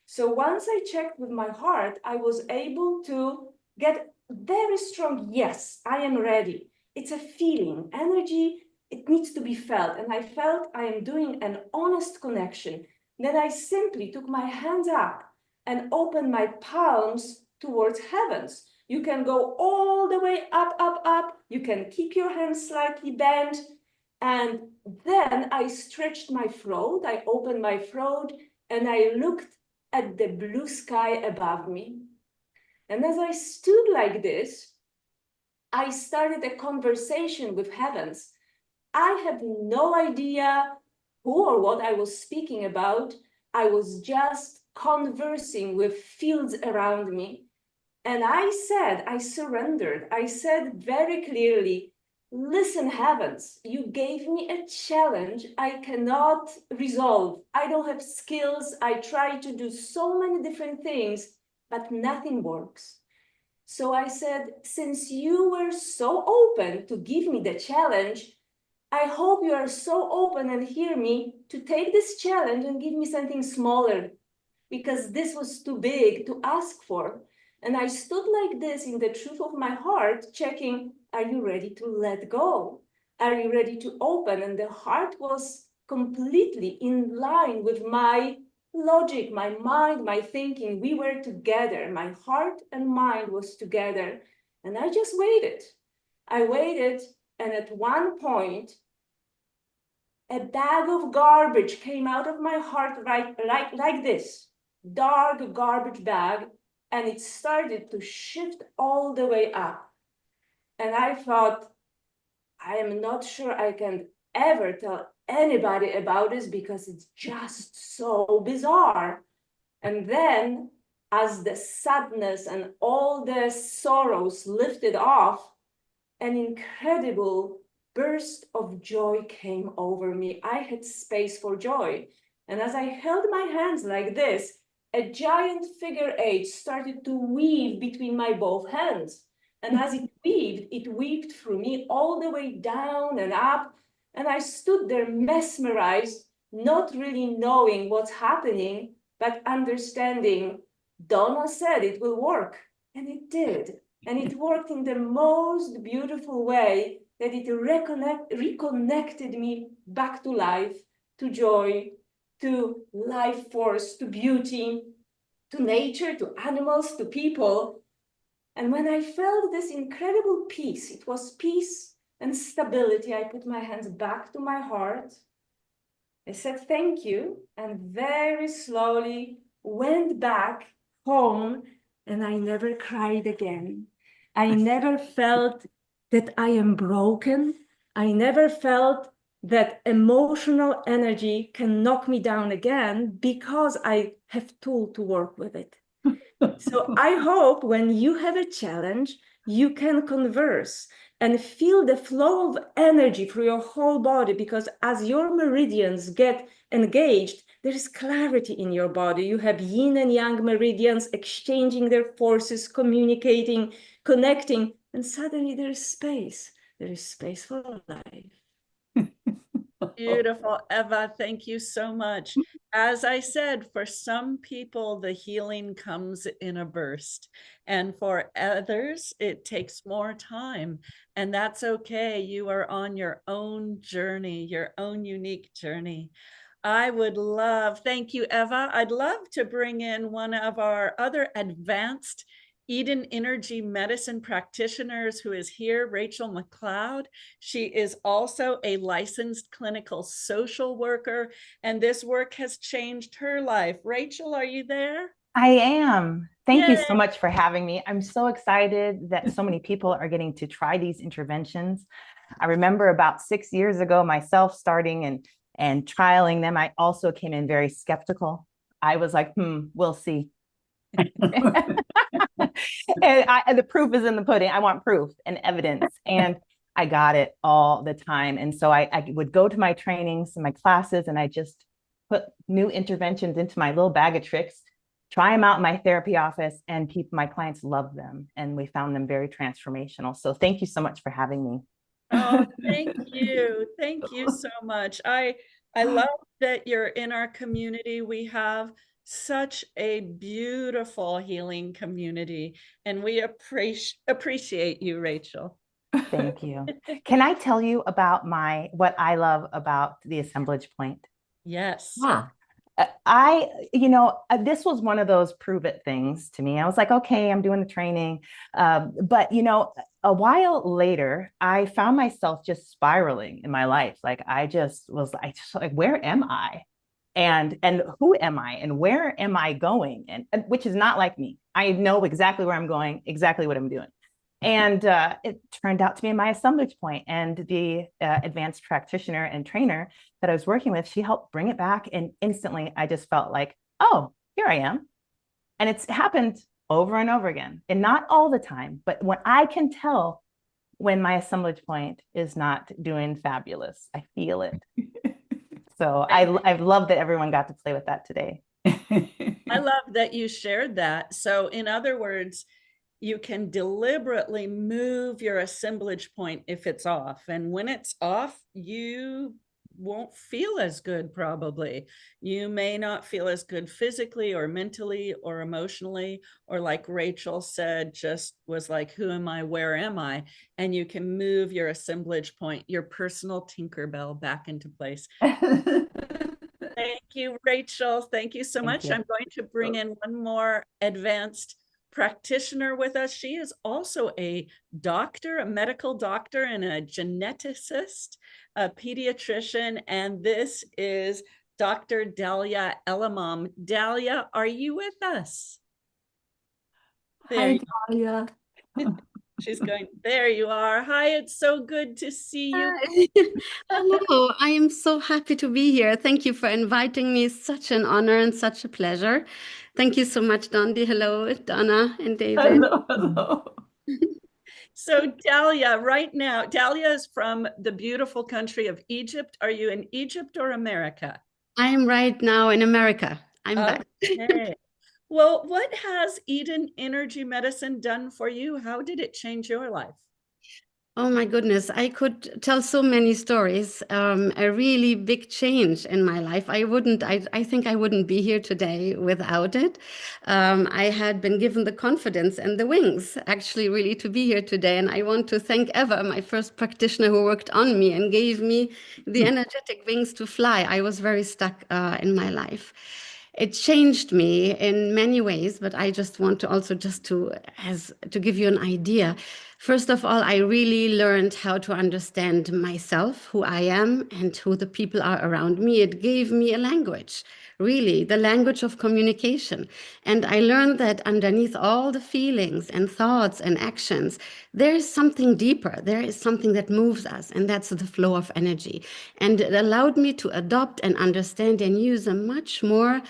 So once I checked with my heart, I was able to get very strong, yes, I am ready. It's a feeling, energy, it needs to be felt. And I felt I am doing an honest connection. Then I simply took my hands up and opened my palms towards heavens. You can go all the way up, up, up. You can keep your hands slightly bent. And then I stretched my throat. I opened my throat and I looked at the blue sky above me. And as I stood like this, I started a conversation with heavens. I had no idea who or what I was speaking about. I was just conversing with fields around me. And I surrendered. I said very clearly, listen, heavens, you gave me a challenge I cannot resolve. I don't have skills. I try to do so many different things, but nothing works. So I said, since you were so open to give me the challenge, I hope you are so open and hear me to take this challenge and give me something smaller, because this was too big to ask for. And I stood like this in the truth of my heart, checking, are you ready to let go? Are you ready to open? And the heart was completely in line with my logic, my mind, my thinking. We were together. My heart and mind was together. And I just waited. I waited. And at one point, a bag of garbage came out of my heart like this, dark garbage bag, and it started to shift all the way up. And I thought, I am not sure I can ever tell anybody about this because it's just so bizarre. And then as the sadness and all the sorrows lifted off, an incredible burst of joy came over me. I had space for joy. And as I held my hands like this, a giant figure 8 started to weave between my both hands. And as it weaved through me all the way down and up. And I stood there mesmerized, not really knowing what's happening, but understanding Donna said it will work. And it did. And it worked in the most beautiful way that it reconnected me back to life, to joy, to life force, to beauty, to nature, to animals, to people. And when I felt this incredible peace, it was peace and stability, I put my hands back to my heart. I said, thank you, and very slowly went back home, and I never cried again. I never felt that I am broken. I never felt that emotional energy can knock me down again because I have tool to work with it. So I hope when you have a challenge, you can converse and feel the flow of energy through your whole body, because as your meridians get engaged, there is clarity in your body. You have yin and yang meridians exchanging their forces, communicating, connecting, and suddenly there is space. there is space for life. Beautiful, Eva. Thank you so much. As I said, for some people, the healing comes in a burst, and for others, it takes more time. And that's okay. You are on your own journey, your own unique journey. I would love, thank you, Eva. I'd love to bring in one of our other advanced Eden Energy Medicine practitioners who is here, Rachel McLeod. She is also a licensed clinical social worker, and this work has changed her life. Rachel, are you there? I am. Thank you Yay. so much for having me. I'm so excited that so many people are getting to try these interventions. I remember about 6 years ago, myself starting and trialing them. I also came in very skeptical. I was like, we'll see. And the proof is in the pudding. I want proof and evidence. And I got it all the time. And so I would go to my trainings and my classes, and I just put new interventions into my little bag of tricks, try them out in my therapy office, and my clients love them. And we found them very transformational. So thank you so much for having me. Oh, thank you. Thank you so much. I love that you're in our community. We have such a beautiful healing community, and we appreciate you, Rachel. Thank you. Can I tell you about what I love about the assemblage point? Yes. Yeah. This was one of those prove it things to me. I was like, okay, I'm doing the training. But a while later, I found myself just spiraling in my life. Like I just like, where am I? And who am I? And where am I going? And which is not like me. I know exactly where I'm going, exactly what I'm doing. And it turned out to be my assemblage point. And the advanced practitioner and trainer that I was working with, she helped bring it back. And instantly, I just felt like, oh, here I am. And it's happened over and over again. And not all the time, but when I can tell when my assemblage point is not doing fabulous, I feel it. So I've loved that everyone got to play with that today. I love that you shared that. So in other words, you can deliberately move your assemblage point if it's off. And when it's off, you won't feel as good, probably. You may not feel as good physically or mentally or emotionally, or like Rachel said, just was like, who am I? Where am I? And you can move your assemblage point, your personal Tinkerbell, back into place. Thank you, Rachel. Thank you so much. I'm going to bring in one more advanced practitioner with us. She is also a doctor, a medical doctor, and a geneticist, a pediatrician, and this is Dr. Dalia Elamam. Dalia, are you with us? Hi, Dalia. She's going, there you are. Hi, it's so good to see you. Hello, I am so happy to be here. Thank you for inviting me. Such an honor and such a pleasure. Thank you so much, Dondi. Hello, Donna and David. Hello. So Dalia, right now, Dalia is from the beautiful country of Egypt. Are you in Egypt or America? I am right now in America. I'm back. Okay. Well, what has Eden Energy Medicine done for you? How did it change your life? Oh my goodness, I could tell so many stories. A really big change in my life. I think I wouldn't be here today without it. I had been given the confidence and the wings actually really to be here today. And I want to thank Eva, my first practitioner who worked on me and gave me the energetic wings to fly. I was very stuck in my life. It changed me in many ways, but I just want to also to give you an idea. First of all, I really learned how to understand myself, who I am, and who the people are around me. It gave me a language, really, the language of communication. And I learned that underneath all the feelings and thoughts and actions, there is something deeper. There is something that moves us, and that's the flow of energy. And it allowed me to adopt and understand and use a much more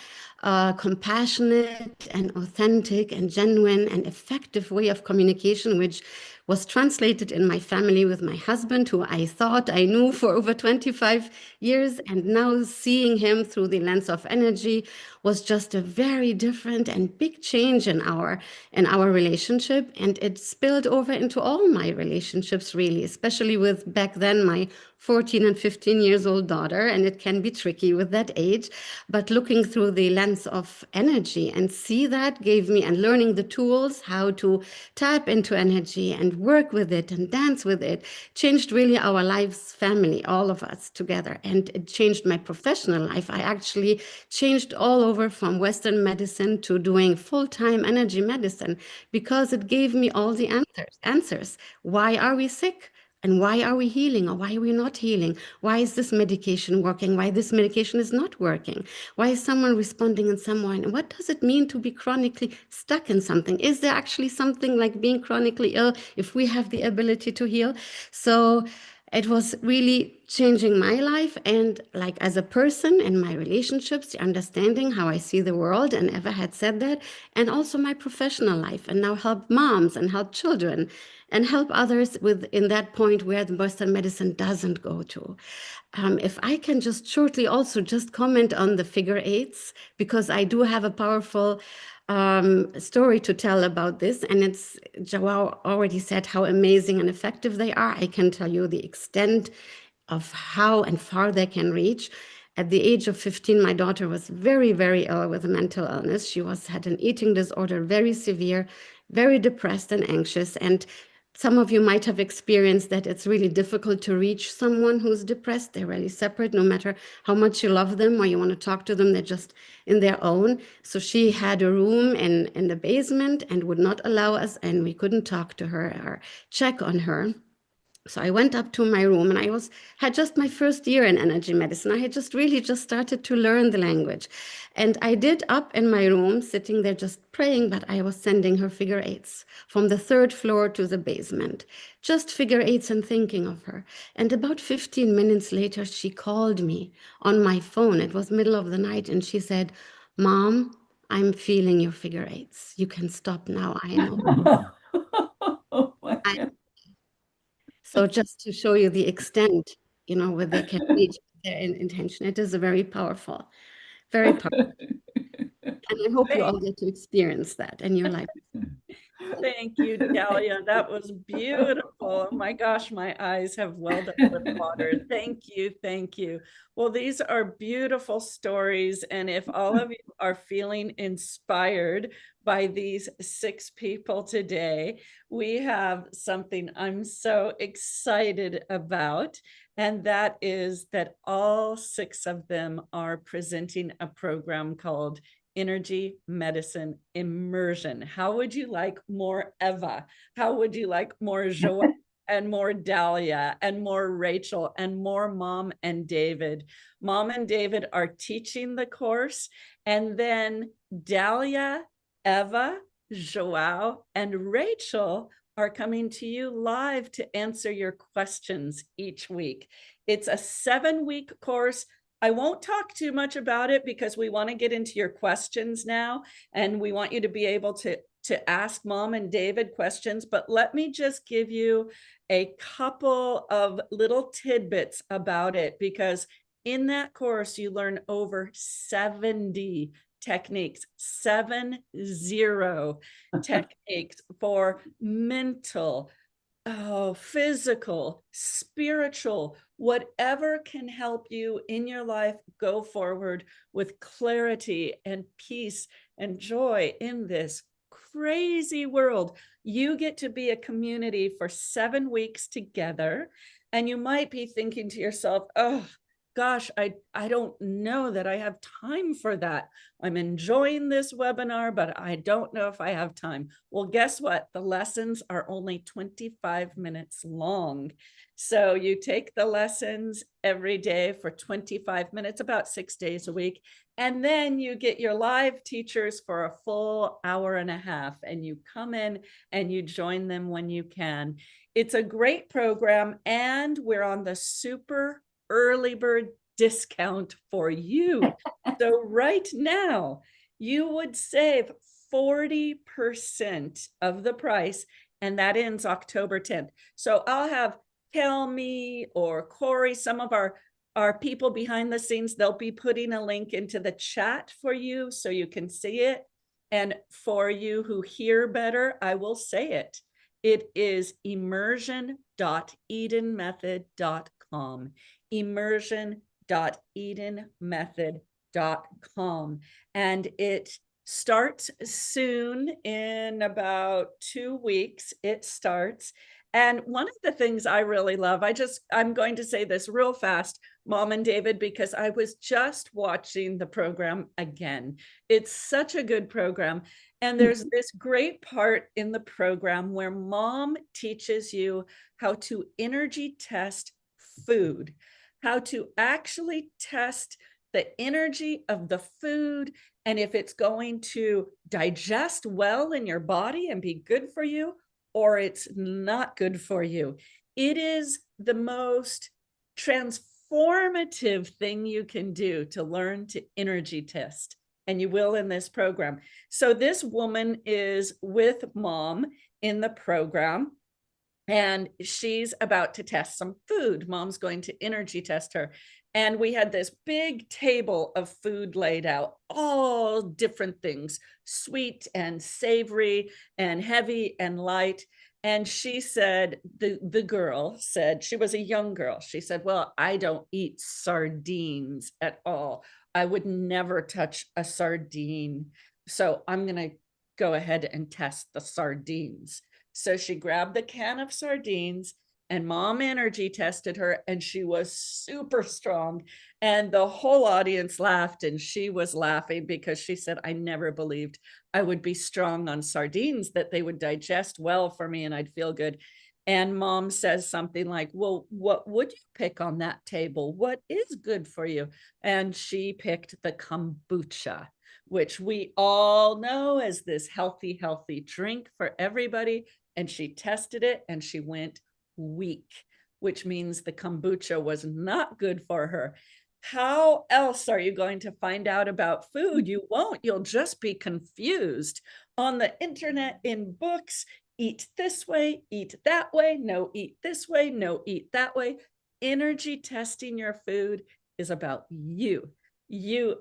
compassionate and authentic and genuine and effective way of communication, which was translated in my family with my husband, who I thought I knew for over 25 years. And now seeing him through the lens of energy was just a very different and big change in our relationship. And it spilled over into all my relationships, really, especially with back then my 14 and 15 years old daughter. And it can be tricky with that age, but looking through the lens of energy and see that gave me, and learning the tools, how to tap into energy and work with it and dance with it, changed really our lives, family, all of us together. And it changed my professional life. I actually changed all over from Western medicine to doing full-time energy medicine, because it gave me all the answers. Why are we sick? And why are we healing, or why are we not healing? Why is this medication working? Why this medication is not working? Why is someone responding in some way? And what does it mean to be chronically stuck in something? Is there actually something like being chronically ill if we have the ability to heal? So it was really changing my life, and like as a person and my relationships, the understanding how I see the world, and Eva had said that, and also my professional life, and now help moms and help children and help others in that point where the Western medicine doesn't go to. If I can just shortly also just comment on the figure eights, because I do have a powerful story to tell about this, and it's, Joao already said how amazing and effective they are. I can tell you the extent of how and far they can reach. At the age of 15, my daughter was very, very ill with a mental illness. She had an eating disorder, very severe, very depressed and anxious. And some of you might have experienced that it's really difficult to reach someone who's depressed. They're really separate, no matter how much you love them or you want to talk to them, they're just in their own. So she had a room in the basement and would not allow us, and we couldn't talk to her or check on her. So I went up to my room, and I had just my first year in energy medicine. I had just really just started to learn the language. And I did up in my room, sitting there just praying, but I was sending her figure eights from the 3rd floor to the basement, just figure eights and thinking of her. And about 15 minutes later, she called me on my phone. It was middle of the night, and she said, "Mom, I'm feeling your figure eights. You can stop now, I know." Oh my God. So just to show you the extent, where they can reach their intention, it is a very powerful, very powerful. And I hope you all get to experience that in your life. Thank you, Dahlia. That was beautiful. Oh my gosh, my eyes have welled up with water. Thank you. Thank you. Well, these are beautiful stories. And if all of you are feeling inspired by these 6 people today, we have something I'm so excited about. And that is that all 6 of them are presenting a program called Energy Medicine Immersion. How would you like more Eva? How would you like more Joa and more Dahlia and more Rachel and more Mom and David? Mom and David are teaching the course, and then Dahlia, Eva, Joao, and Rachel are coming to you live to answer your questions each week. It's a 7-week course. I won't talk too much about it because we want to get into your questions now, and we want you to be able to ask Mom and David questions. But let me just give you a couple of little tidbits about it, because in that course, you learn over 70 techniques, 70 techniques for mental, physical, spiritual, whatever can help you in your life go forward with clarity and peace and joy in this crazy world. You get to be a community for 7 weeks together, and you might be thinking to yourself, oh, gosh, I don't know that I have time for that. I'm enjoying this webinar, but I don't know if I have time. Well, guess what? The lessons are only 25 minutes long. So you take the lessons every day for 25 minutes, about 6 days a week. And then you get your live teachers for a full hour and a half, and you come in and you join them when you can. It's a great program, and we're on the super early bird discount for you. So right now, you would save 40% of the price and that ends October 10th. So I'll have Kelmy or Corey, some of our people behind the scenes, they'll be putting a link into the chat for you so you can see it. And for you who hear better, I will say it. It is immersion.edenmethod.com. Immersion.edenmethod.com. And it starts soon, in about 2 weeks. It starts. And one of the things I really love, I'm going to say this real fast, Mom and David, because I was just watching the program again. It's such a good program. And there's this great part in the program where Mom teaches you how to energy test food, how to actually test the energy of the food, and if it's going to digest well in your body and be good for you, or it's not good for you. It is the most transformative thing you can do to learn to energy test, and you will in this program. So this woman is with Mom in the program, and she's about to test some food. Mom's going to energy test her. And we had this big table of food laid out, all different things, sweet and savory and heavy and light. And she said, the girl said, she was a young girl. She said, well, I don't eat sardines at all. I would never touch a sardine. So I'm going to go ahead and test the sardines. So she grabbed the can of sardines, and Mom energy tested her, and she was super strong. And the whole audience laughed, and she was laughing because she said, I never believed I would be strong on sardines, that they would digest well for me and I'd feel good. And Mom says something like, well, what would you pick on that table? What is good for you? And she picked the kombucha, which we all know as this healthy drink for everybody. And she tested it and she went weak, which means the kombucha was not good for her. How else are you going to find out about food? You won't. You'll just be confused on the internet, in books. Eat this way, eat that way. No, eat this way. No, eat that way. Energy testing your food is about you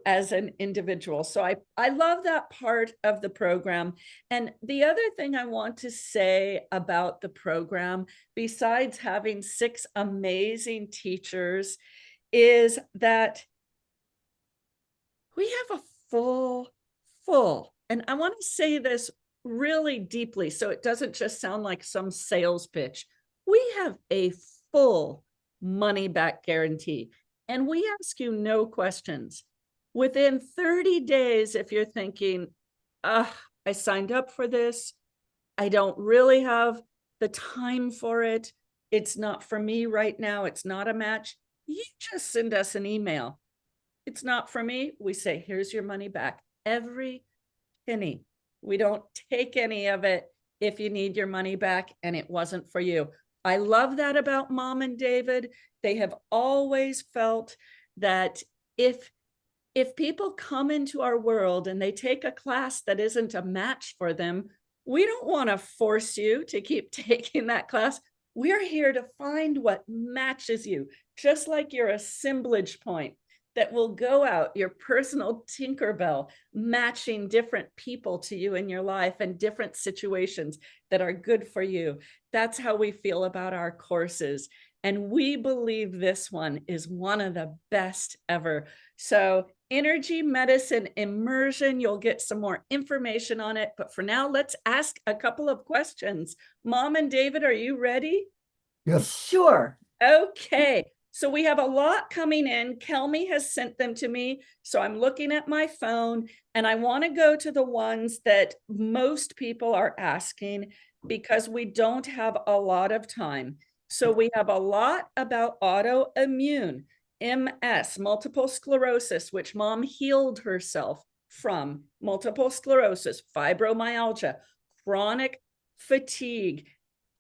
as an individual. So I love that part of the program. And the other thing I want to say about the program, besides having 6 amazing teachers, is that we have a full, and I want to say this really deeply so it doesn't just sound like some sales pitch. We have a full money back guarantee. And we ask you no questions. Within 30 days, if you're thinking, I signed up for this, I don't really have the time for it, it's not for me right now, it's not a match, you just send us an email. It's not for me. We say, here's your money back. Every penny. We don't take any of it if you need your money back and it wasn't for you. I love that about Mom and David. They have always felt that if people come into our world and they take a class that isn't a match for them, we don't want to force you to keep taking that class. We're here to find what matches you, just like your assemblage point that will go out, your personal Tinkerbell, matching different people to you in your life and different situations that are good for you. That's how we feel about our courses. And we believe this one is one of the best ever. So energy medicine immersion, you'll get some more information on it. But for now, let's ask a couple of questions. Mom and David, are you ready? Yes. Sure. Okay. So we have a lot coming in. Kelmy has sent them to me. So I'm looking at my phone and I want to go to the ones that most people are asking because we don't have a lot of time. So we have a lot about autoimmune, MS, multiple sclerosis, which Mom healed herself from, multiple sclerosis, fibromyalgia, chronic fatigue.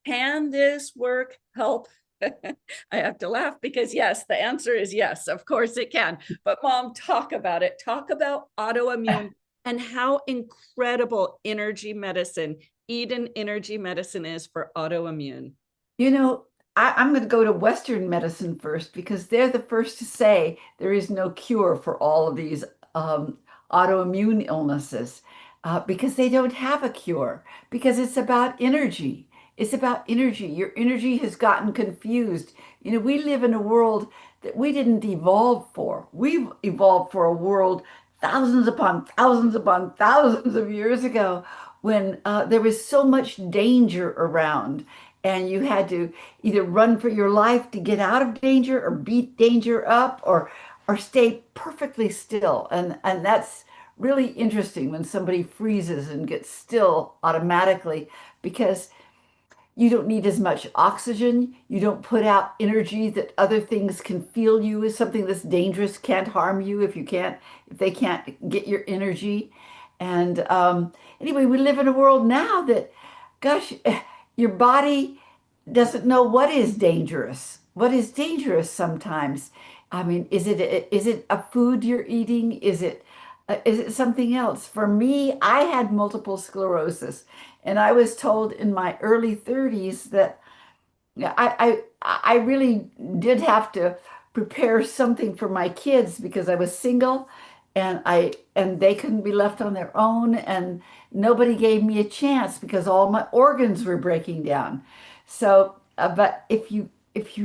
Can this work help? I have to laugh because yes, the answer is yes, of course it can. But Mom, talk about it. Talk about autoimmune and how incredible energy medicine, Eden energy medicine is for autoimmune. You know, I'm going to go to Western medicine first because they're the first to say there is no cure for all of these autoimmune illnesses because they don't have a cure, because it's about energy. It's about energy. Your energy has gotten confused. You know, we live in a world that we didn't evolve for. We've evolved for a world thousands upon thousands of years ago when there was so much danger around and you had to either run for your life to get out of danger or beat danger up or stay perfectly still. And that's really interesting when somebody freezes and gets still automatically because you don't need as much oxygen. You don't put out energy that other things can feel you as something that's dangerous can't harm you if they can't get your energy. And anyway, we live in a world now that, gosh, your body doesn't know what is dangerous. What is dangerous sometimes? I mean, is it a food you're eating? Is it something else? For me, I had multiple sclerosis, and I was told in my early 30s that yeah, I really did have to prepare something for my kids because I was single and they couldn't be left on their own and nobody gave me a chance because all my organs were breaking down. So, but if you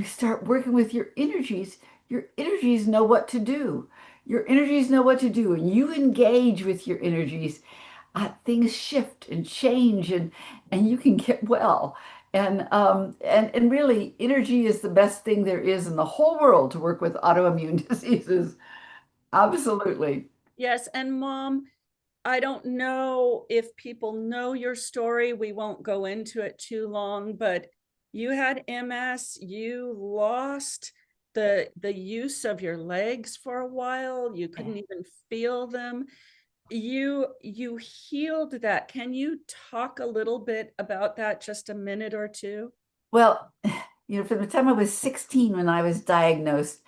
start working with your energies know what to do. Your energies know what to do, and you engage with your energies, things shift and change, and you can get well. And really, energy is the best thing there is in the whole world to work with autoimmune diseases. Absolutely. Yes, and Mom, I don't know if people know your story. We won't go into it too long, but you had MS, you lost the use of your legs for a while. You couldn't even feel them. You healed that. Can you talk a little bit about that, just a minute or two? Well, from the time I was 16 when I was diagnosed,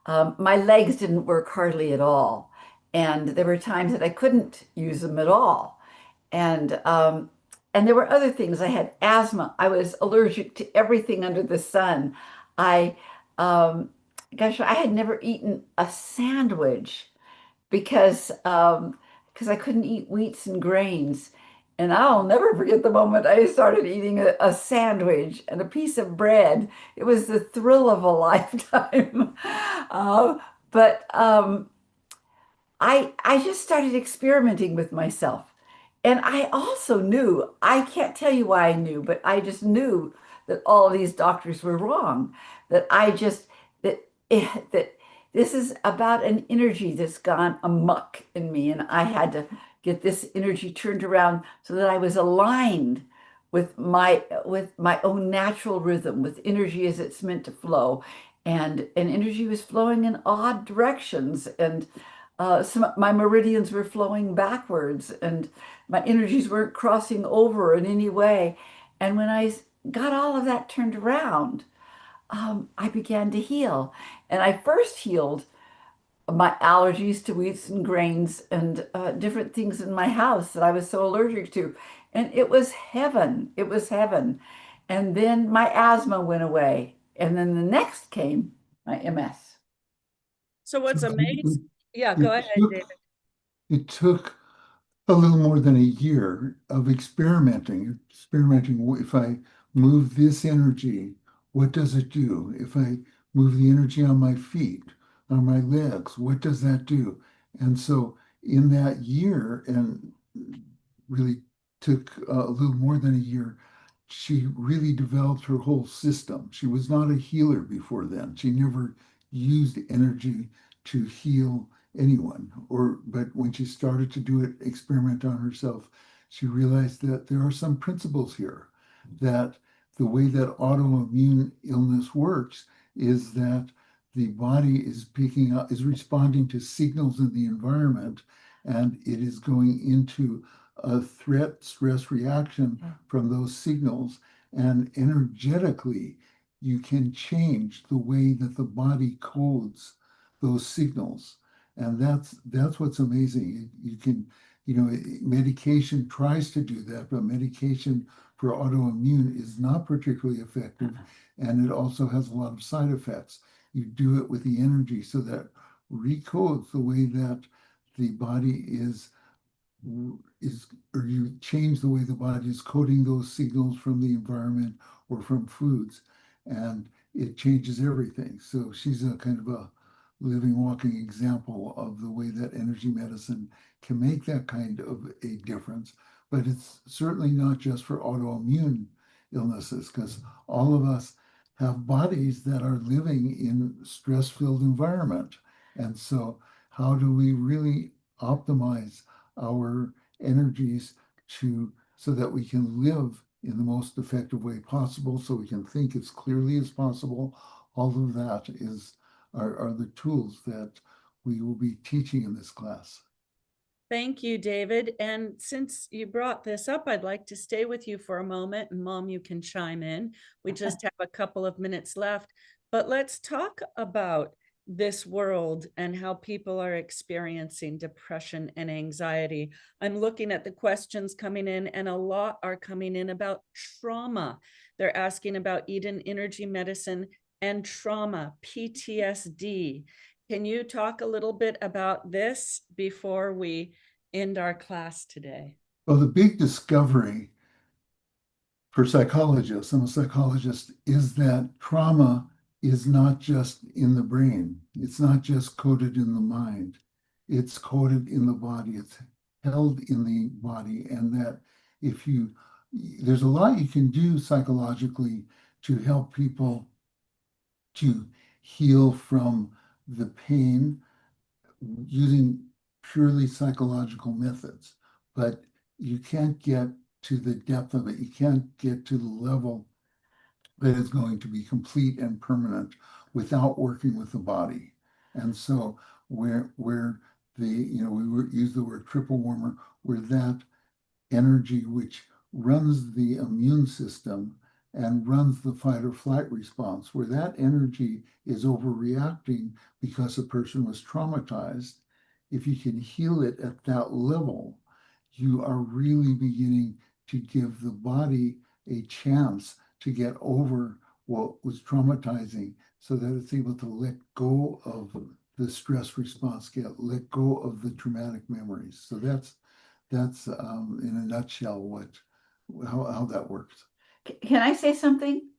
my legs didn't work hardly at all. And there were times that I couldn't use them at all. And there were other things. I had asthma. I was allergic to everything under the sun. I, um, gosh, I had never eaten a sandwich because I couldn't eat wheats and grains. And I'll never forget the moment I started eating a sandwich and a piece of bread. It was the thrill of a lifetime. Uh, but I just started experimenting with myself. And I also knew, I can't tell you why I knew, but I just knew that all of these doctors were wrong. That I just that that this is about an energy that's gone amok in me, and I had to get this energy turned around so that I was aligned with my own natural rhythm, with energy as it's meant to flow. And energy was flowing in odd directions, and my meridians were flowing backwards, and my energies weren't crossing over in any way. And when got all of that turned around, I began to heal. And I first healed my allergies to wheats and grains and different things in my house that I was so allergic to. And it was heaven. It was heaven. And then my asthma went away. And then the next came my MS. So what's amazing? Yeah, go It ahead, took, David. it took a little more than a year of experimenting. If I move this energy, what does it do? If I move the energy on my feet, on my legs, what does that do? And so in that year, and really took a little more than a year, she really developed her whole system. She was not a healer before then. She never used energy to heal anyone, but when she started to do it, experiment on herself, she realized that there are some principles here, that the way that autoimmune illness works is that the body is picking up, is responding to signals in the environment, and it is going into a threat stress reaction from those signals. And energetically, you can change the way that the body codes those signals. And that's what's amazing. You can medication tries to do that, but medication for autoimmune is not particularly effective, and it also has a lot of side effects. You do it with the energy, so that recodes the way that the body is, or you change the way the body is coding those signals from the environment or from foods, and it changes everything. So she's a kind of a living, walking example of the way that energy medicine can make that kind of a difference. But it's certainly not just for autoimmune illnesses, because all of us have bodies that are living in stress-filled environment. And so how do we really optimize our energies so that we can live in the most effective way possible, so we can think as clearly as possible? All of that are the tools that we will be teaching in this class. Thank you, David. And since you brought this up, I'd like to stay with you for a moment, and Mom, you can chime in. We just have a couple of minutes left, but let's talk about this world and how people are experiencing depression and anxiety. I'm looking at the questions coming in, and a lot are coming in about trauma. They're asking about Eden energy medicine and trauma, PTSD. Can you talk a little bit about this before we end our class today? Well, the big discovery for psychologists, I'm a psychologist, is that trauma is not just in the brain. It's not just coded in the mind. It's coded in the body. It's held in the body. And that there's a lot you can do psychologically to help people to heal from the pain using purely psychological methods, but you can't get to the depth of it. You can't get to the level that is going to be complete and permanent without working with the body. And so where we use the word triple warmer, where that energy which runs the immune system and runs the fight or flight response, where that energy is overreacting because a person was traumatized, if you can heal it at that level, you are really beginning to give the body a chance to get over what was traumatizing, so that it's able to let go of the stress response, let go of the traumatic memories. So that's in a nutshell how that works. Can I say something?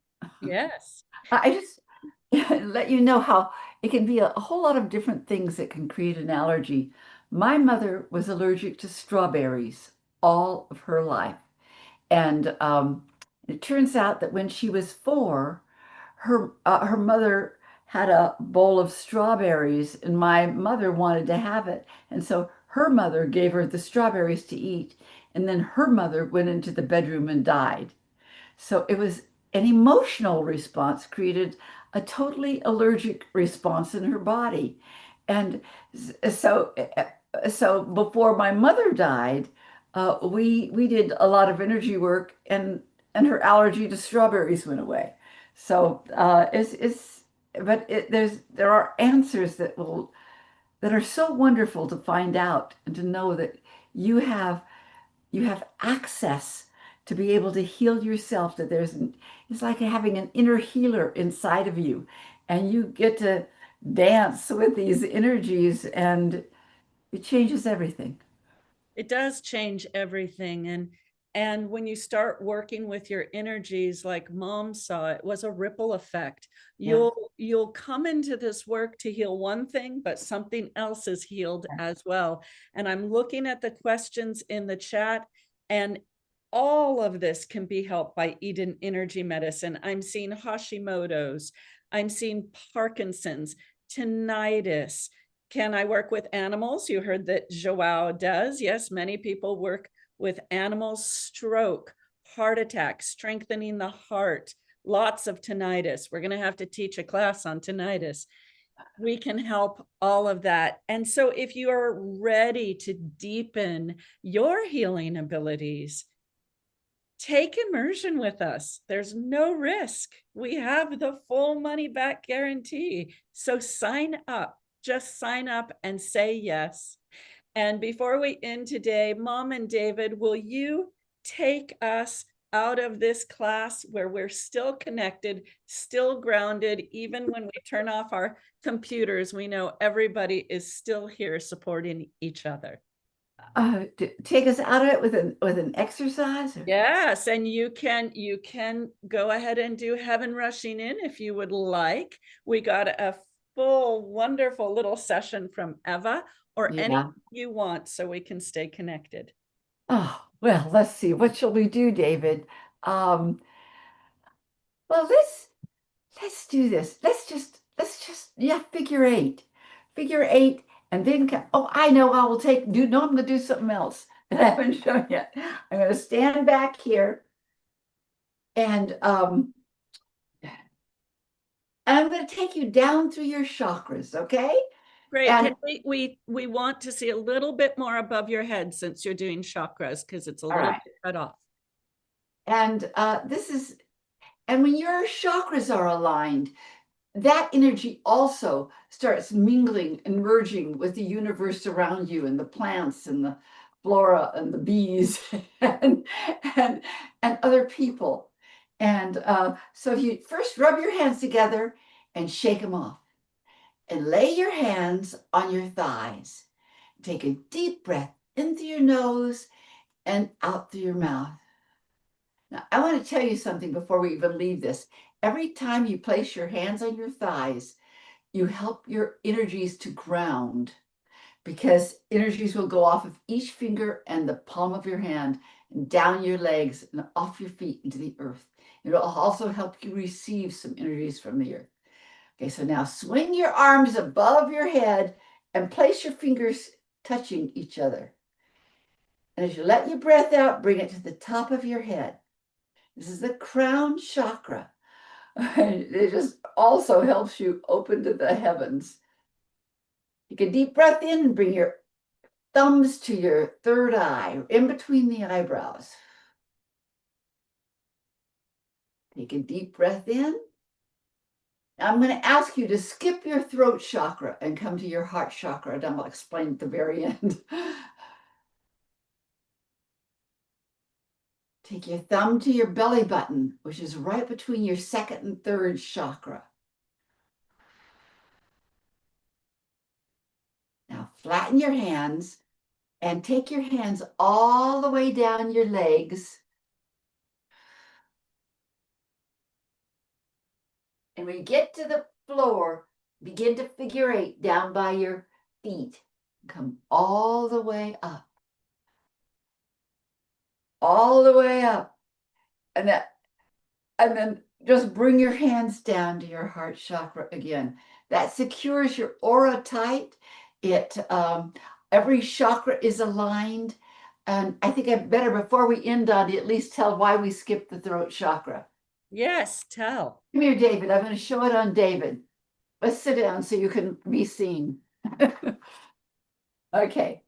Yes. I just let you know how it can be a whole lot of different things that can create an allergy. My mother was allergic to strawberries all of her life. And it turns out that when she was 4, her mother had a bowl of strawberries, and my mother wanted to have it. And so her mother gave her the strawberries to eat, and then her mother went into the bedroom and died. So it was an emotional response, created a totally allergic response in her body. And so before my mother died, we did a lot of energy work, and her allergy to strawberries went away. So there are answers that are so wonderful to find out, and to know that you have access to be able to heal yourself, that it's like having an inner healer inside of you, and you get to dance with these energies, and it changes everything. It does change everything. And when you start working with your energies, like Mom saw, it was a ripple effect. You'll come into this work to heal one thing, but something else is healed as well. And I'm looking at the questions in the chat, and all of this can be helped by Eden Energy Medicine. I'm seeing Hashimoto's, I'm seeing Parkinson's, tinnitus. Can I work with animals? You heard that Joao does. Yes, many people work with animals. Stroke, heart attack, strengthening the heart, lots of tinnitus. We're going to have to teach a class on tinnitus. We can help all of that. And so if you are ready to deepen your healing abilities, take immersion with us. There's no risk. We have the full money back guarantee. So sign up. Just sign up and say yes. And before we end today, Mom and David, will you take us out of this class where we're still connected, still grounded, even when we turn off our computers, we know everybody is still here supporting each other. Take us out of it with an exercise? Yes, and you can go ahead and do heaven rushing in if you would like. We got a full, wonderful little session from Eva, or Yeah. any you want, so we can stay connected. Oh, well, let's see. What shall we do, David? Well, let's do this. Yeah, figure eight. Figure eight, and then oh, I know I will take no, I'm gonna do something else that I haven't shown yet. I'm gonna stand back here and I'm gonna take you down through your chakras, okay? Great. And we want to see a little bit more above your head since you're doing chakras, because it's a little right. bit cut off. And and when your chakras are aligned, that energy also starts mingling and merging with the universe around you and the plants and the flora and the bees and other people. And so if you first rub your hands together and shake them off, and lay your hands on your thighs. Take a deep breath in through your nose and out through your mouth. Now, I want to tell you something before we even leave this. Every time you place your hands on your thighs, you help your energies to ground, because energies will go off of each finger and the palm of your hand and down your legs and off your feet into the earth. It'll also help you receive some energies from the earth. Okay, so now swing your arms above your head and place your fingers touching each other. And as you let your breath out, bring it to the top of your head. This is the crown chakra. It just also helps you open to the heavens. Take a deep breath in and bring your thumbs to your third eye, in between the eyebrows. Take a deep breath in. I'm going to ask you to skip your throat chakra and come to your heart chakra, and I'll explain at the very end. Take your thumb to your belly button, which is right between your second and third chakra. Now flatten your hands and take your hands all the way down your legs. And when you get to the floor, begin to figure eight down by your feet. Come all the way up. All the way up. And then just bring your hands down to your heart chakra again. That secures your aura tight. Every chakra is aligned. And I think I better, before we end, Donna, at least tell why we skipped the throat chakra. Yes, tell. Come here, David. I'm going to show it on David. Let's sit down so you can be seen. Okay.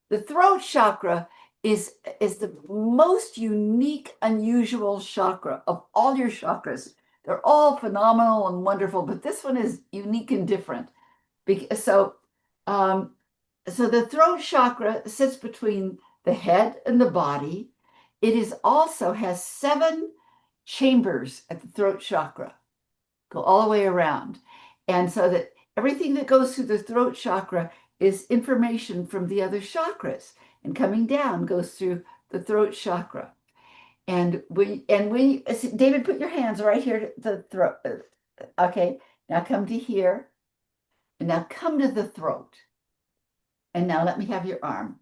The throat chakra is the most unique, unusual chakra of all your chakras. They're all phenomenal and wonderful, but this one is unique and different. So the throat chakra sits between the head and the body. It also has 7 chambers at the throat chakra, go all the way around. And so that everything that goes through the throat chakra is information from the other chakras, and coming down goes through the throat chakra. And when David, put your hands right here to the throat. Okay, now come to here, and now come to the throat. And now let me have your arm.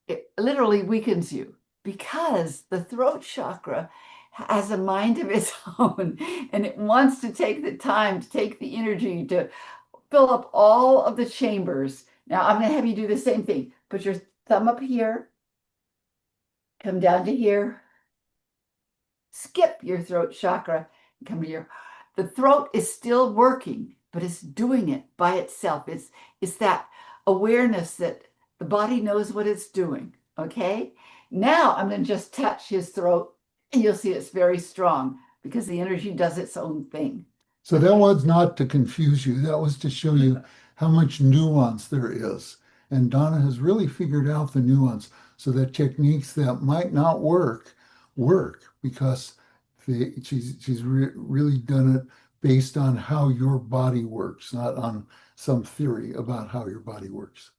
It literally weakens you, because the throat chakra has a mind of its own, and it wants to take the time to take the energy to fill up all of the chambers. Now I'm going to have you do the same thing. Put your thumb up here, come down to here, skip your throat chakra, and come to your. The throat is still working, but it's doing it by itself. It's that awareness that the body knows what it's doing. Okay, now I'm going to just touch his throat, and you'll see it's very strong, because the energy does its own thing. So that was not to confuse you. That was to show you how much nuance there is. And Donna has really figured out the nuance so that techniques that might not work because she's really done it based on how your body works, not on some theory about how your body works.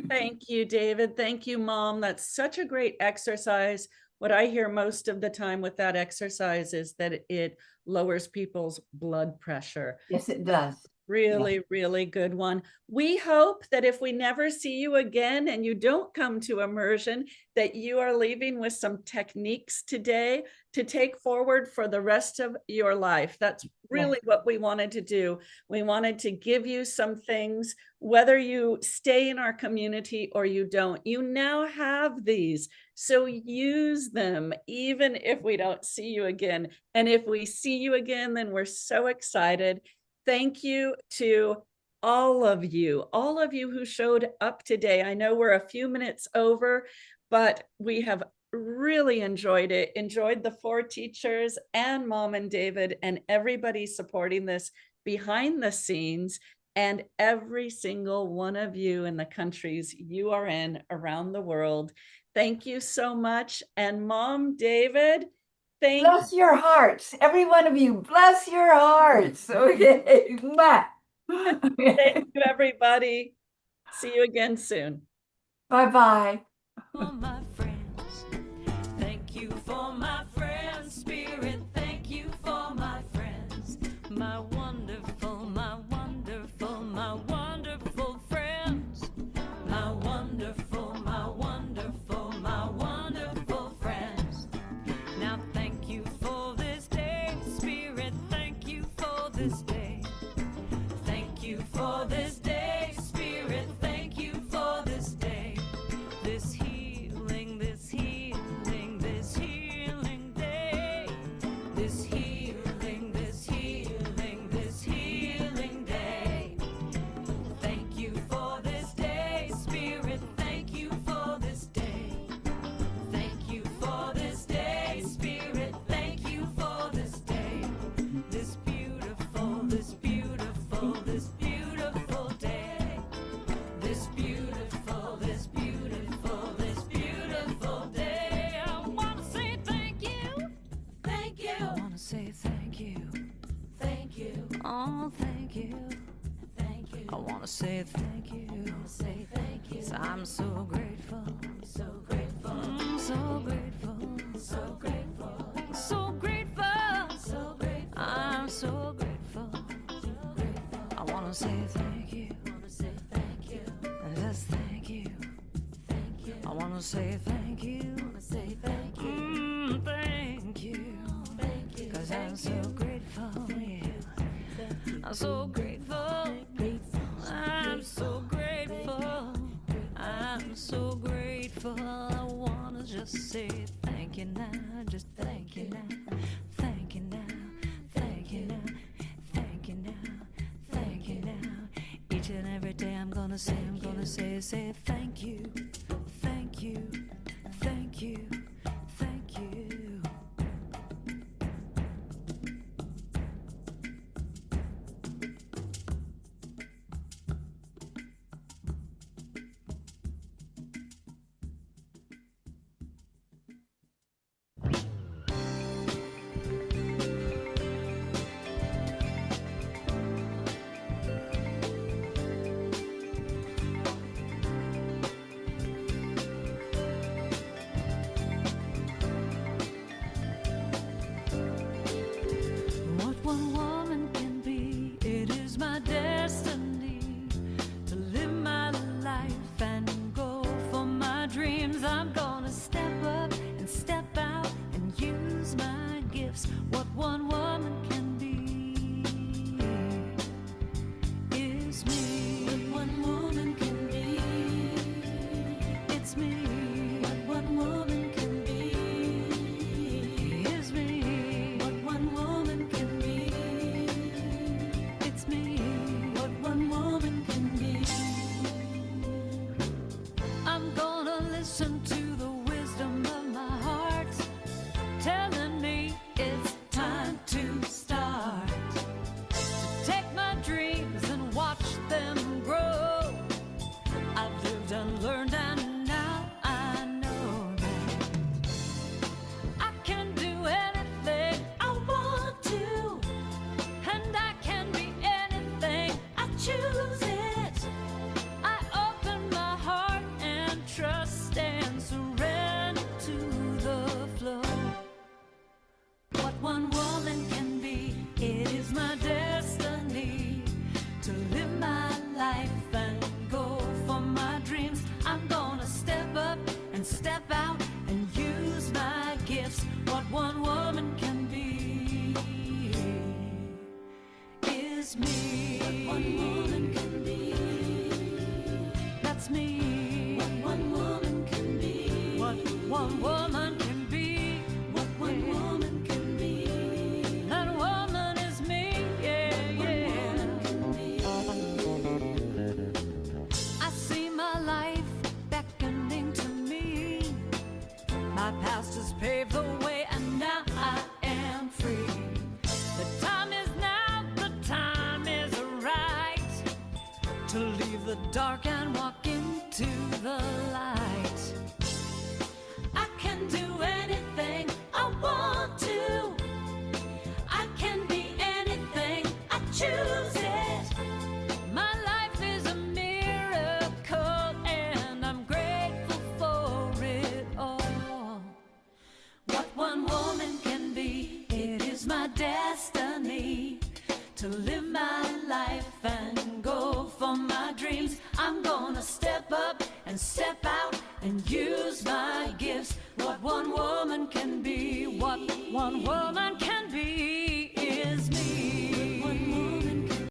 Thank you, David. Thank you, Mom. That's such a great exercise. What I hear most of the time with that exercise is that it lowers people's blood pressure. Yes, it does. Really, really good one. We hope that if we never see you again and you don't come to immersion, that you are leaving with some techniques today to take forward for the rest of your life. That's really what we wanted to do. We wanted to give you some things, whether you stay in our community or you don't. You now have these, so use them, even if we don't see you again. And if we see you again, then we're so excited. Thank you to all of you who showed up today. I know we're a few minutes over, but we have really enjoyed it, enjoyed the 4 teachers and Mom and David and everybody supporting this behind the scenes, and every single one of you in the countries you are in around the world. Thank you so much. And Mom, David, thank Bless your hearts, every one of you. Bless your hearts. Okay. Thank you, everybody. See you again soon. Bye-bye. For my friends, thank you for my friends, Spirit, thank you for my friends, my wonderful, my wonderful, my wonderful friends, my wonderful, my wonderful, my wonderful friends. Now thank you for this day, Spirit, thank you for this day. Thank you for this day, Spirit, thank you for this day. This healing, this healing, this healing day. This healing, this healing, this healing day. Thank you for this day, Spirit, thank you for this day. Thank you for this day, Spirit, thank you for this day. This beautiful, this beautiful, this beautiful day. This beautiful, this beautiful, this beautiful day. I wanna say thank you. Thank you. I wanna say thank you. Thank you. Oh, thank you. Thank you. I wanna say thank you. I wanna say thank you. 'Cause I'm so grateful. I'm so grateful. I'm so grateful. So grateful. So grateful. So grateful. I'm so grateful. So grateful. I wanna say thank you. I wanna say thank you. Just thank you. Thank you. I wanna say thank you. I wanna say thank you. Thank you. Thank you. 'Cause I'm so grateful. Yeah. I'm so grateful. I'm so grateful. I'm so grateful. I wanna just say thank you now. Just thank you now. Thank you now. Thank you now. Thank you now. Thank you now. Each and every day I'm gonna say thank you. Thank you. Thank you. Thank you. to leave the dark and walk into the light. I can do anything I want to. I can be anything I choose it. My life is a miracle and I'm grateful for it all. What one woman can be, it is my destiny to live my life and go for my dreams. I'm gonna step up and step out and use my gifts. What one woman can be, what one woman